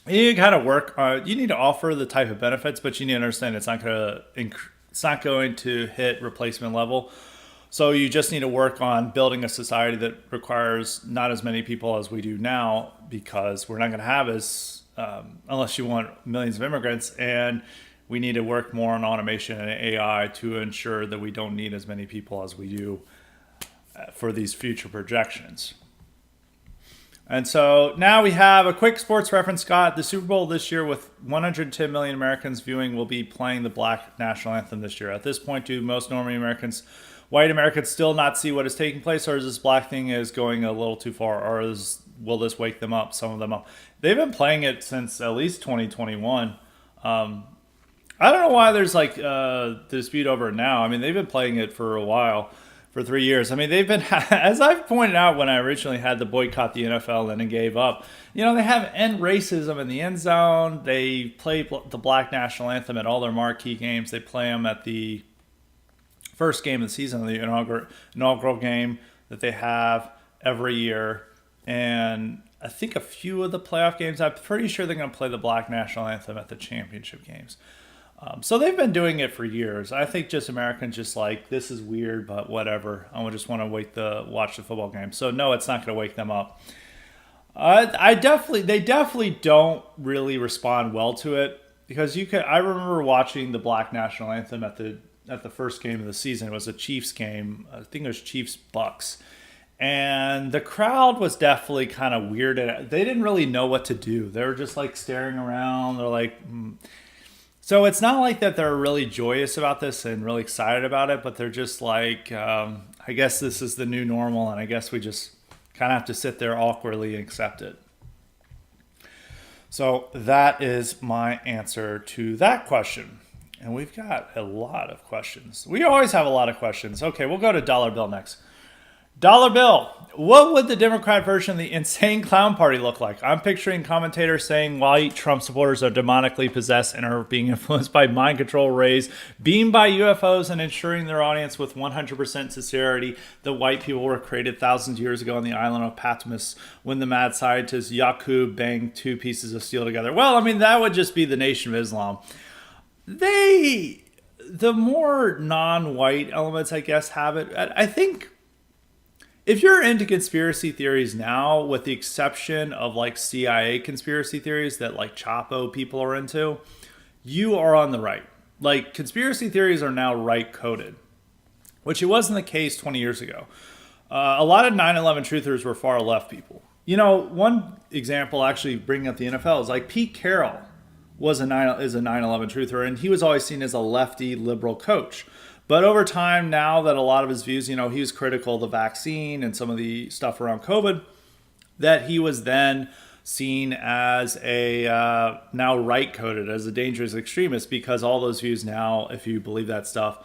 kind of work. You need to offer the type of benefits, but you need to understand it's not going to hit replacement level. So you just need to work on building a society that requires not as many people as we do now, because we're not going to have unless you want millions of immigrants. And we need to work more on automation and AI to ensure that we don't need as many people as we do for these future projections. And so now we have a quick sports reference, Scott. The Super Bowl this year, with 110 million Americans viewing, will be playing the Black national anthem this year. At this point, do most white Americans still not see what is taking place, or is this Black thing is going a little too far, or will this wake them up, some of them up? They've been playing it since at least 2021. I don't know why there's like dispute over it now. I mean, they've been playing it for a while, for 3 years. I mean, they've been, as I've pointed out when I originally had to boycott the NFL and then gave up, they have end racism in the end zone. They play the Black national anthem at all their marquee games. They play them at the first game of the season, the inaugural game that they have every year. And I think a few of the playoff games, I'm pretty sure they're going to play the Black national anthem at the championship games. So they've been doing it for years. I think just Americans just like, this is weird, but whatever. I just want to watch the football game. So no, it's not going to wake them up. They definitely don't really respond well to it, because I remember watching the Black national anthem at the first game of the season. It was a Chiefs game. I think it was Chiefs-Bucks. And the crowd was definitely kind of weird. They didn't really know what to do. They were just like staring around. They're like, So it's not like that they're really joyous about this and really excited about it, but they're just like, I guess this is the new normal, and I guess we just kind of have to sit there awkwardly and accept it. So that is my answer to that question. And we've got a lot of questions. We always have a lot of questions. Okay, we'll go to Dollar Bill next. Dollar Bill, what would the Democrat version of the insane clown party look like? I'm picturing commentators saying white Trump supporters are demonically possessed and are being influenced by mind control rays, beamed by UFOs, and ensuring their audience with 100% sincerity that white people were created thousands of years ago on the island of Patmos when the mad scientist Yaqub banged two pieces of steel together. Well, I mean, that would just be the Nation of Islam. The more non-white elements, I guess, have it. I think if you're into conspiracy theories now, with the exception of like CIA conspiracy theories that like Chapo people are into, you are on the right. Like, conspiracy theories are now right coded, which it wasn't the case 20 years ago. A lot of 9/11 truthers were far left people. One example, actually bringing up the NFL, is like Pete Carroll is a 9/11 truther, and he was always seen as a lefty liberal coach. But over time, now that a lot of his views, he was critical of the vaccine and some of the stuff around COVID, that he was then seen as a now right coded as a dangerous extremist because all those views now, if you believe that stuff,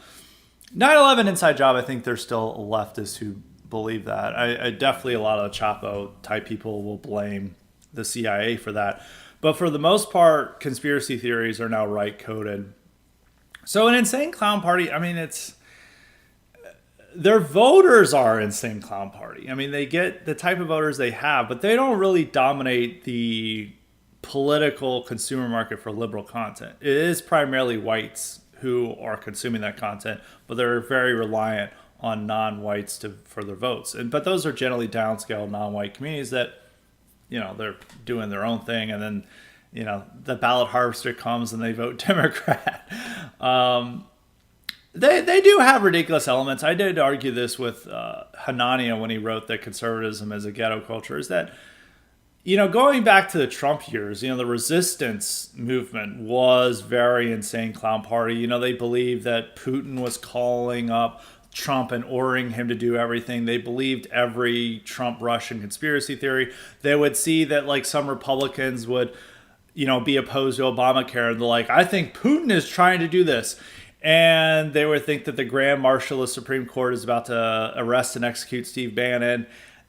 9/11 inside job, I think there's still leftists who believe that. I definitely, a lot of the Chapo type people will blame the CIA for that. But for the most part, conspiracy theories are now right coded. So an insane clown party, I mean, it's their voters are insane clown party. I mean, they get the type of voters they have, but they don't really dominate the political consumer market for liberal content. It is primarily whites who are consuming that content, but they're very reliant on non-whites for their votes. But those are generally downscale non-white communities that, they're doing their own thing, and then, the ballot harvester comes and they vote Democrat. They do have ridiculous elements. I did argue this with Hanania when he wrote that conservatism is a ghetto culture, is that, going back to the Trump years, the resistance movement was very insane clown party. They believed that Putin was calling up Trump and ordering him to do everything. They believed every Trump-Russian conspiracy theory. They would see that, like, some Republicans would, be opposed to Obamacare. And they're like, I think Putin is trying to do this. And they would think that the Grand Marshal of the Supreme Court is about to arrest and execute Steve Bannon.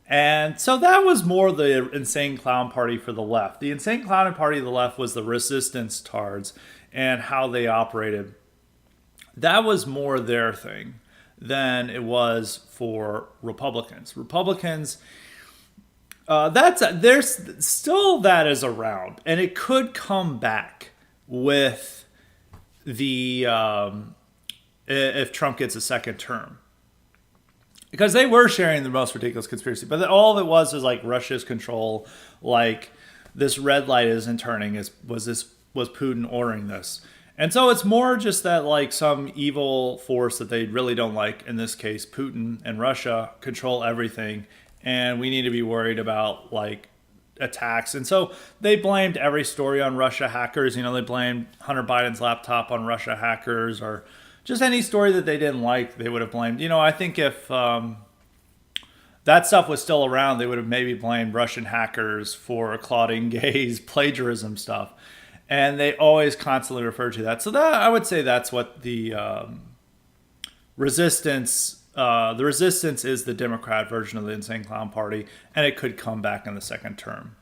And so that was more the insane clown party for the left. The insane clown party of the left was the resistance tards and how they operated. That was more their thing than it was for Republicans. Republicans, there's still that is around, and it could come back with the if Trump gets a second term, because they were sharing the most ridiculous conspiracy, but all of it was like Russia's control, like this red light isn't turning, was Putin ordering this. And so it's more just that, like, some evil force that they really don't like, in this case Putin and Russia, control everything, and we need to be worried about, like, attacks. And so they blamed every story on Russia hackers. They blamed Hunter Biden's laptop on Russia hackers, or just any story that they didn't like, they would have blamed. I think if that stuff was still around, they would have maybe blamed Russian hackers for Claudine Gay's plagiarism stuff. And they always constantly refer to that. So that, I would say, that's what the resistance. The resistance is the Democrat version of the insane clown party, and it could come back in the second term.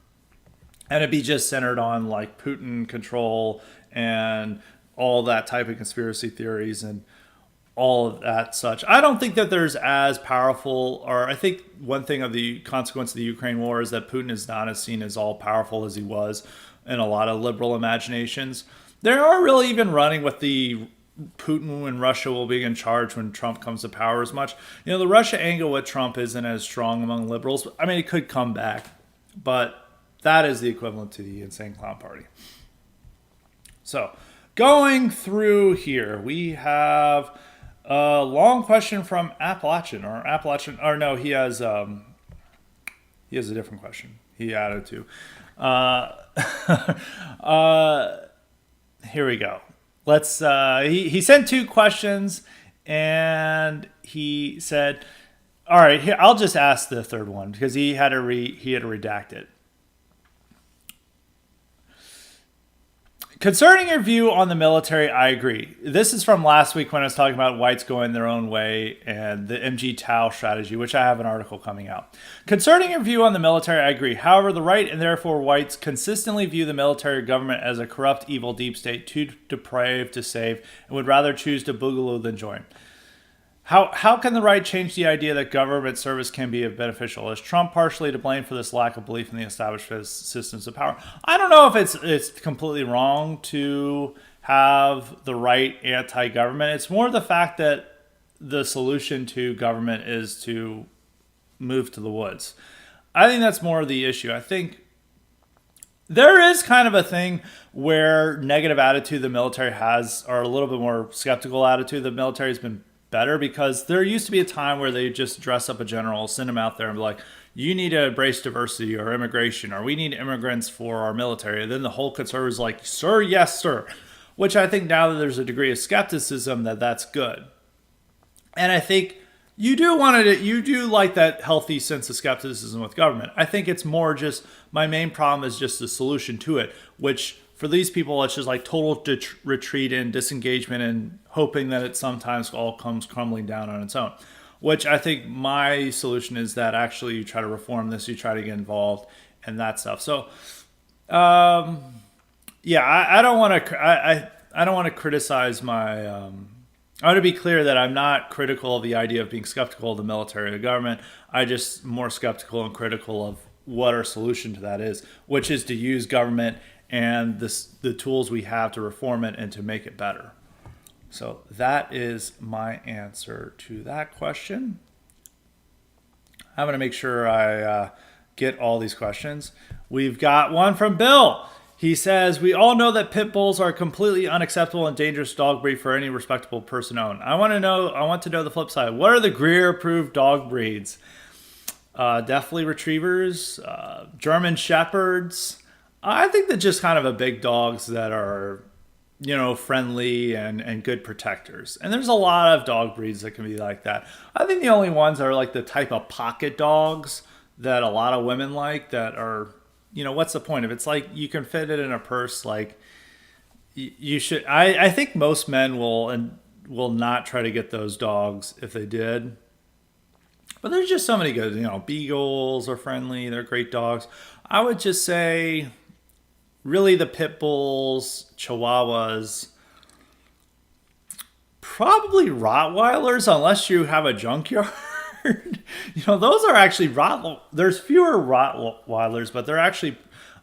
And it'd be just centered on, like, Putin control and all that type of conspiracy theories and all of that such. I don't think that there's as powerful, or I think one thing of the consequence of the Ukraine war is that Putin is not as seen as all powerful as he was in a lot of liberal imaginations. They aren't really even running with the Putin and Russia will be in charge when Trump comes to power as much. The Russia angle with Trump isn't as strong among liberals. I mean, it could come back, but that is the equivalent to the insane clown party. So going through here, we have a long question from Appalachian, or no, he has a different question he added to. Here we go. Let's. He sent two questions, and he said, "All right, here I'll just ask the third one because he had to redact it." Concerning your view on the military, I agree. This is from last week when I was talking about whites going their own way and the MG Tao strategy, which I have an article coming out. Concerning your view on the military, I agree. However, the right and therefore whites consistently view the military government as a corrupt, evil deep state, too depraved to save, and would rather choose to boogaloo than join. How can the right change the idea that government service can be beneficial? Is Trump partially to blame for this lack of belief in the established systems of power? I don't know if it's completely wrong to have the right anti-government. It's more the fact that the solution to government is to move to the woods. I think that's more of the issue. I think there is kind of a thing where negative attitude the military has, or a little bit more skeptical attitude the military has been better, because there used to be a time where they just dress up a general, send him out there and be like, you need to embrace diversity or immigration, or we need immigrants for our military. And then the whole conservatives is like, sir, yes, sir. Which I think now that there's a degree of skepticism that that's good. And I think You do want to, you do like that healthy sense of skepticism with government. I think it's more just, my main problem is just the solution to it, which for these people, it's just like total retreat and disengagement and hoping that it sometimes all comes crumbling down on its own. Which I think my solution is that actually you try to reform this, you try to get involved and that stuff. So, yeah, I don't want to, I don't want to criticize my, I want to be clear that I'm not critical of the idea of being skeptical of the military or the government. I just more skeptical and critical of what our solution to that is, which is to use government and the tools we have to reform it and to make it better. So that is my answer to that question. I'm going to make sure I get all these questions. We've got one from Bill. He says, we all know that pit bulls are a completely unacceptable and dangerous dog breed for any respectable person to own. I want to know the flip side. What are the Greer approved dog breeds? Definitely retrievers, German shepherds. I think they're just kind of a big dogs that are, friendly and good protectors. And there's a lot of dog breeds that can be like that. I think the only ones are like the type of pocket dogs that a lot of women like that are, what's the point of it? It's like you can fit it in a purse. Like you should, I think most men will not try to get those dogs if they did. But there's just so many good, beagles are friendly. They're great dogs. I would just say really the pit bulls, chihuahuas, probably Rottweilers, unless you have a junkyard. Those are actually there's fewer Rottweilers, but they're actually,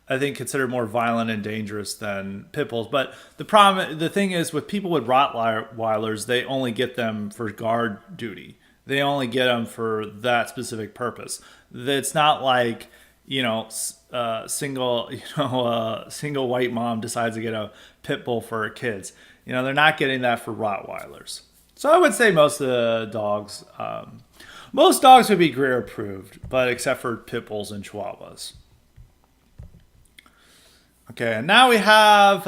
I think, considered more violent and dangerous than pit bulls. But the thing is, with people with Rottweilers, they only get them for guard duty. They only get them for that specific purpose. It's not like, single white mom decides to get a pit bull for her kids. They're not getting that for Rottweilers. So I would say most of the dogs, most dogs would be Greer approved, but except for pit bulls and chihuahuas. Okay, and now we have,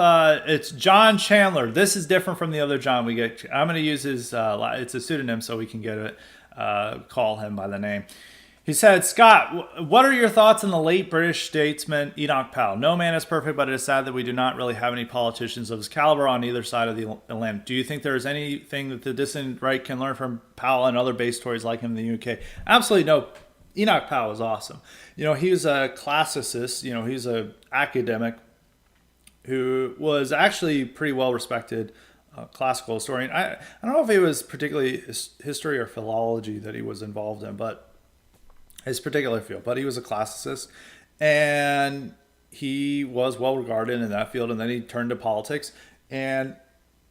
it's John Chandler. This is different from the other John we get. I'm going to use his, it's a pseudonym so we can get it, call him by the name. He said, Scott, what are your thoughts on the late British statesman Enoch Powell? No man is perfect, but it is sad that we do not really have any politicians of his caliber on either side of the Atlantic. Do you think there is anything that the dissident right can learn from Powell and other base stories like him in the UK? Absolutely no. Enoch Powell is awesome. He was a classicist. He's an academic who was actually pretty well respected classical historian. I don't know if it was particularly history or philology that he was involved in, but his particular field, but he was a classicist and he was well regarded in that field. And then he turned to politics, and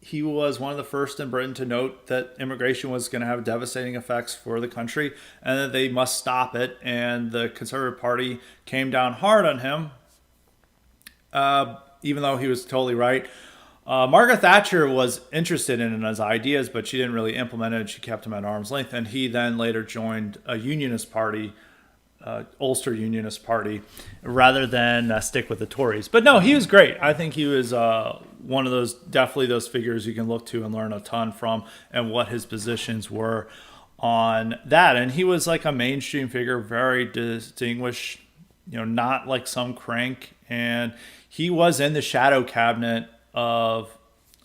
he was one of the first in Britain to note that immigration was going to have devastating effects for the country and that they must stop it. And the Conservative Party came down hard on him, even though he was totally right. Margaret Thatcher was interested in his ideas, but she didn't really implement it. She kept him at arm's length. And he then later joined a unionist party, Ulster Unionist Party, rather than stick with the Tories. But no, he was great. I think he was one of definitely those figures you can look to and learn a ton from, and what his positions were on that. And he was like a mainstream figure, very distinguished, not like some crank. And he was in the shadow cabinet of,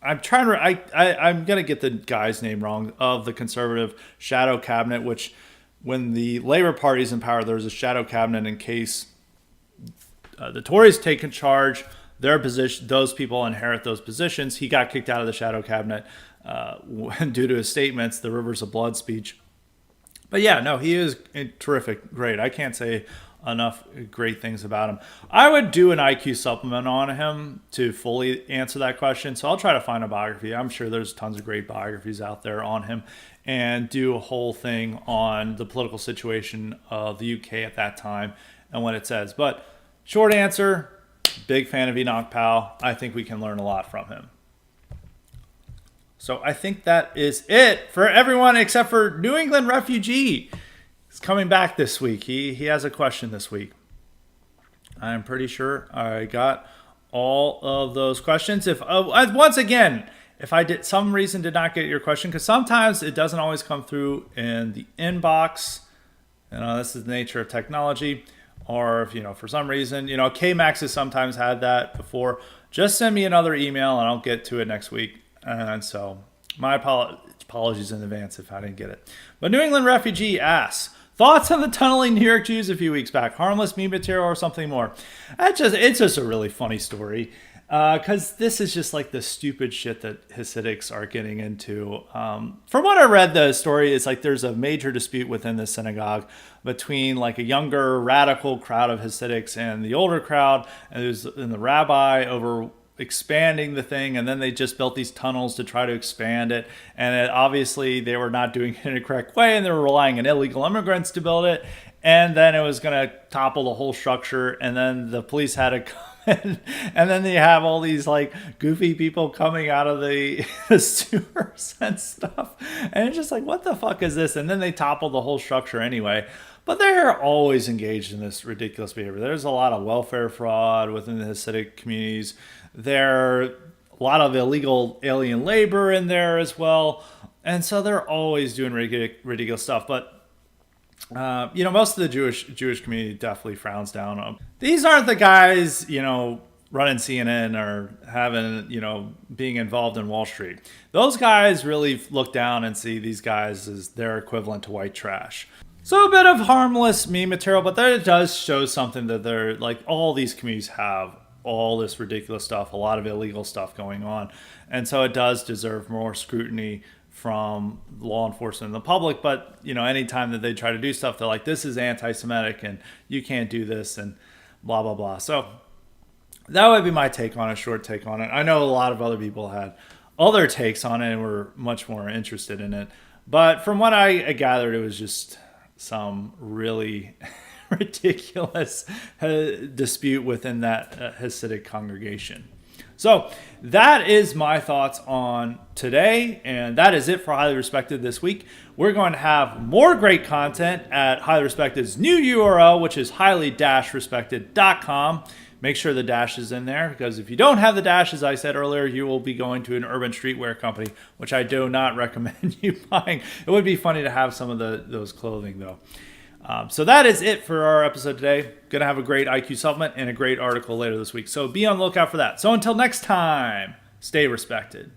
I'm gonna get the guy's name wrong, of the Conservative shadow cabinet, which when the Labour Party's in power, there's a shadow cabinet in case the Tories take in charge, their position, those people inherit those positions. He got kicked out of the shadow cabinet due to his statements, the Rivers of Blood speech. But yeah, no, he is terrific, great. I can't say enough great things about him. I would do an IQ supplement on him to fully answer that question. So I'll try to find a biography. I'm sure there's tons of great biographies out there on him, and do a whole thing on the political situation of the UK at that time and what it says. But short answer, big fan of Enoch Powell. I think we can learn a lot from him. So I think that is it for everyone except for New England refugee. He's coming back this week. He has a question this week. I'm pretty sure I got all of those questions. If once again, If I did some reason did not get your question, because sometimes it doesn't always come through in the inbox. This is the nature of technology. Or if, for some reason, KMax has sometimes had that before. Just send me another email and I'll get to it next week. And so my apologies in advance if I didn't get it. But New England Refugee asks, thoughts on the tunneling New York Jews a few weeks back? Harmless meme material or something more? It's just a really funny story. Because this is just like the stupid shit that Hasidics are getting into. From what I read, the story is like there's a major dispute within the synagogue between like a younger radical crowd of Hasidics and the older crowd, and the rabbi over expanding the thing, and then they just built these tunnels to try to expand it, and obviously they were not doing it in a correct way, and they were relying on illegal immigrants to build it, and then it was going to topple the whole structure, and then the police had to come in, and then they have all these like goofy people coming out of the sewers and stuff, and it's just like, what the fuck is this? And then they topple the whole structure anyway. But they're always engaged in this ridiculous behavior. There's a lot of welfare fraud within the Hasidic communities. There are a lot of illegal alien labor in there as well. And so they're always doing ridiculous stuff. But, most of the Jewish community definitely frowns down on them. These aren't the guys, running CNN or having, being involved in Wall Street. Those guys really look down and see these guys as their equivalent to white trash. So a bit of harmless meme material, but that it does show something that they're like all these communities have all this ridiculous stuff, a lot of illegal stuff going on. And so it does deserve more scrutiny from law enforcement and the public. But, anytime that they try to do stuff, they're like, this is anti-Semitic and you can't do this and blah, blah, blah. So that would be my take on it, short take on it. I know a lot of other people had other takes on it and were much more interested in it. But from what I gathered, it was just some really ridiculous dispute within that Hasidic congregation. So that is my thoughts on today, and that is it for Highly Respected this week. We're going to have more great content at Highly Respected's new URL, which is highly-respected.com. Make sure the dash is in there, because if you don't have the dash, as I said earlier, you will be going to an urban streetwear company, which I do not recommend you buying. It would be funny to have some of those clothing, though. So that is it for our episode today. Going to have a great IQ supplement and a great article later this week. So be on the lookout for that. So until next time, stay respected.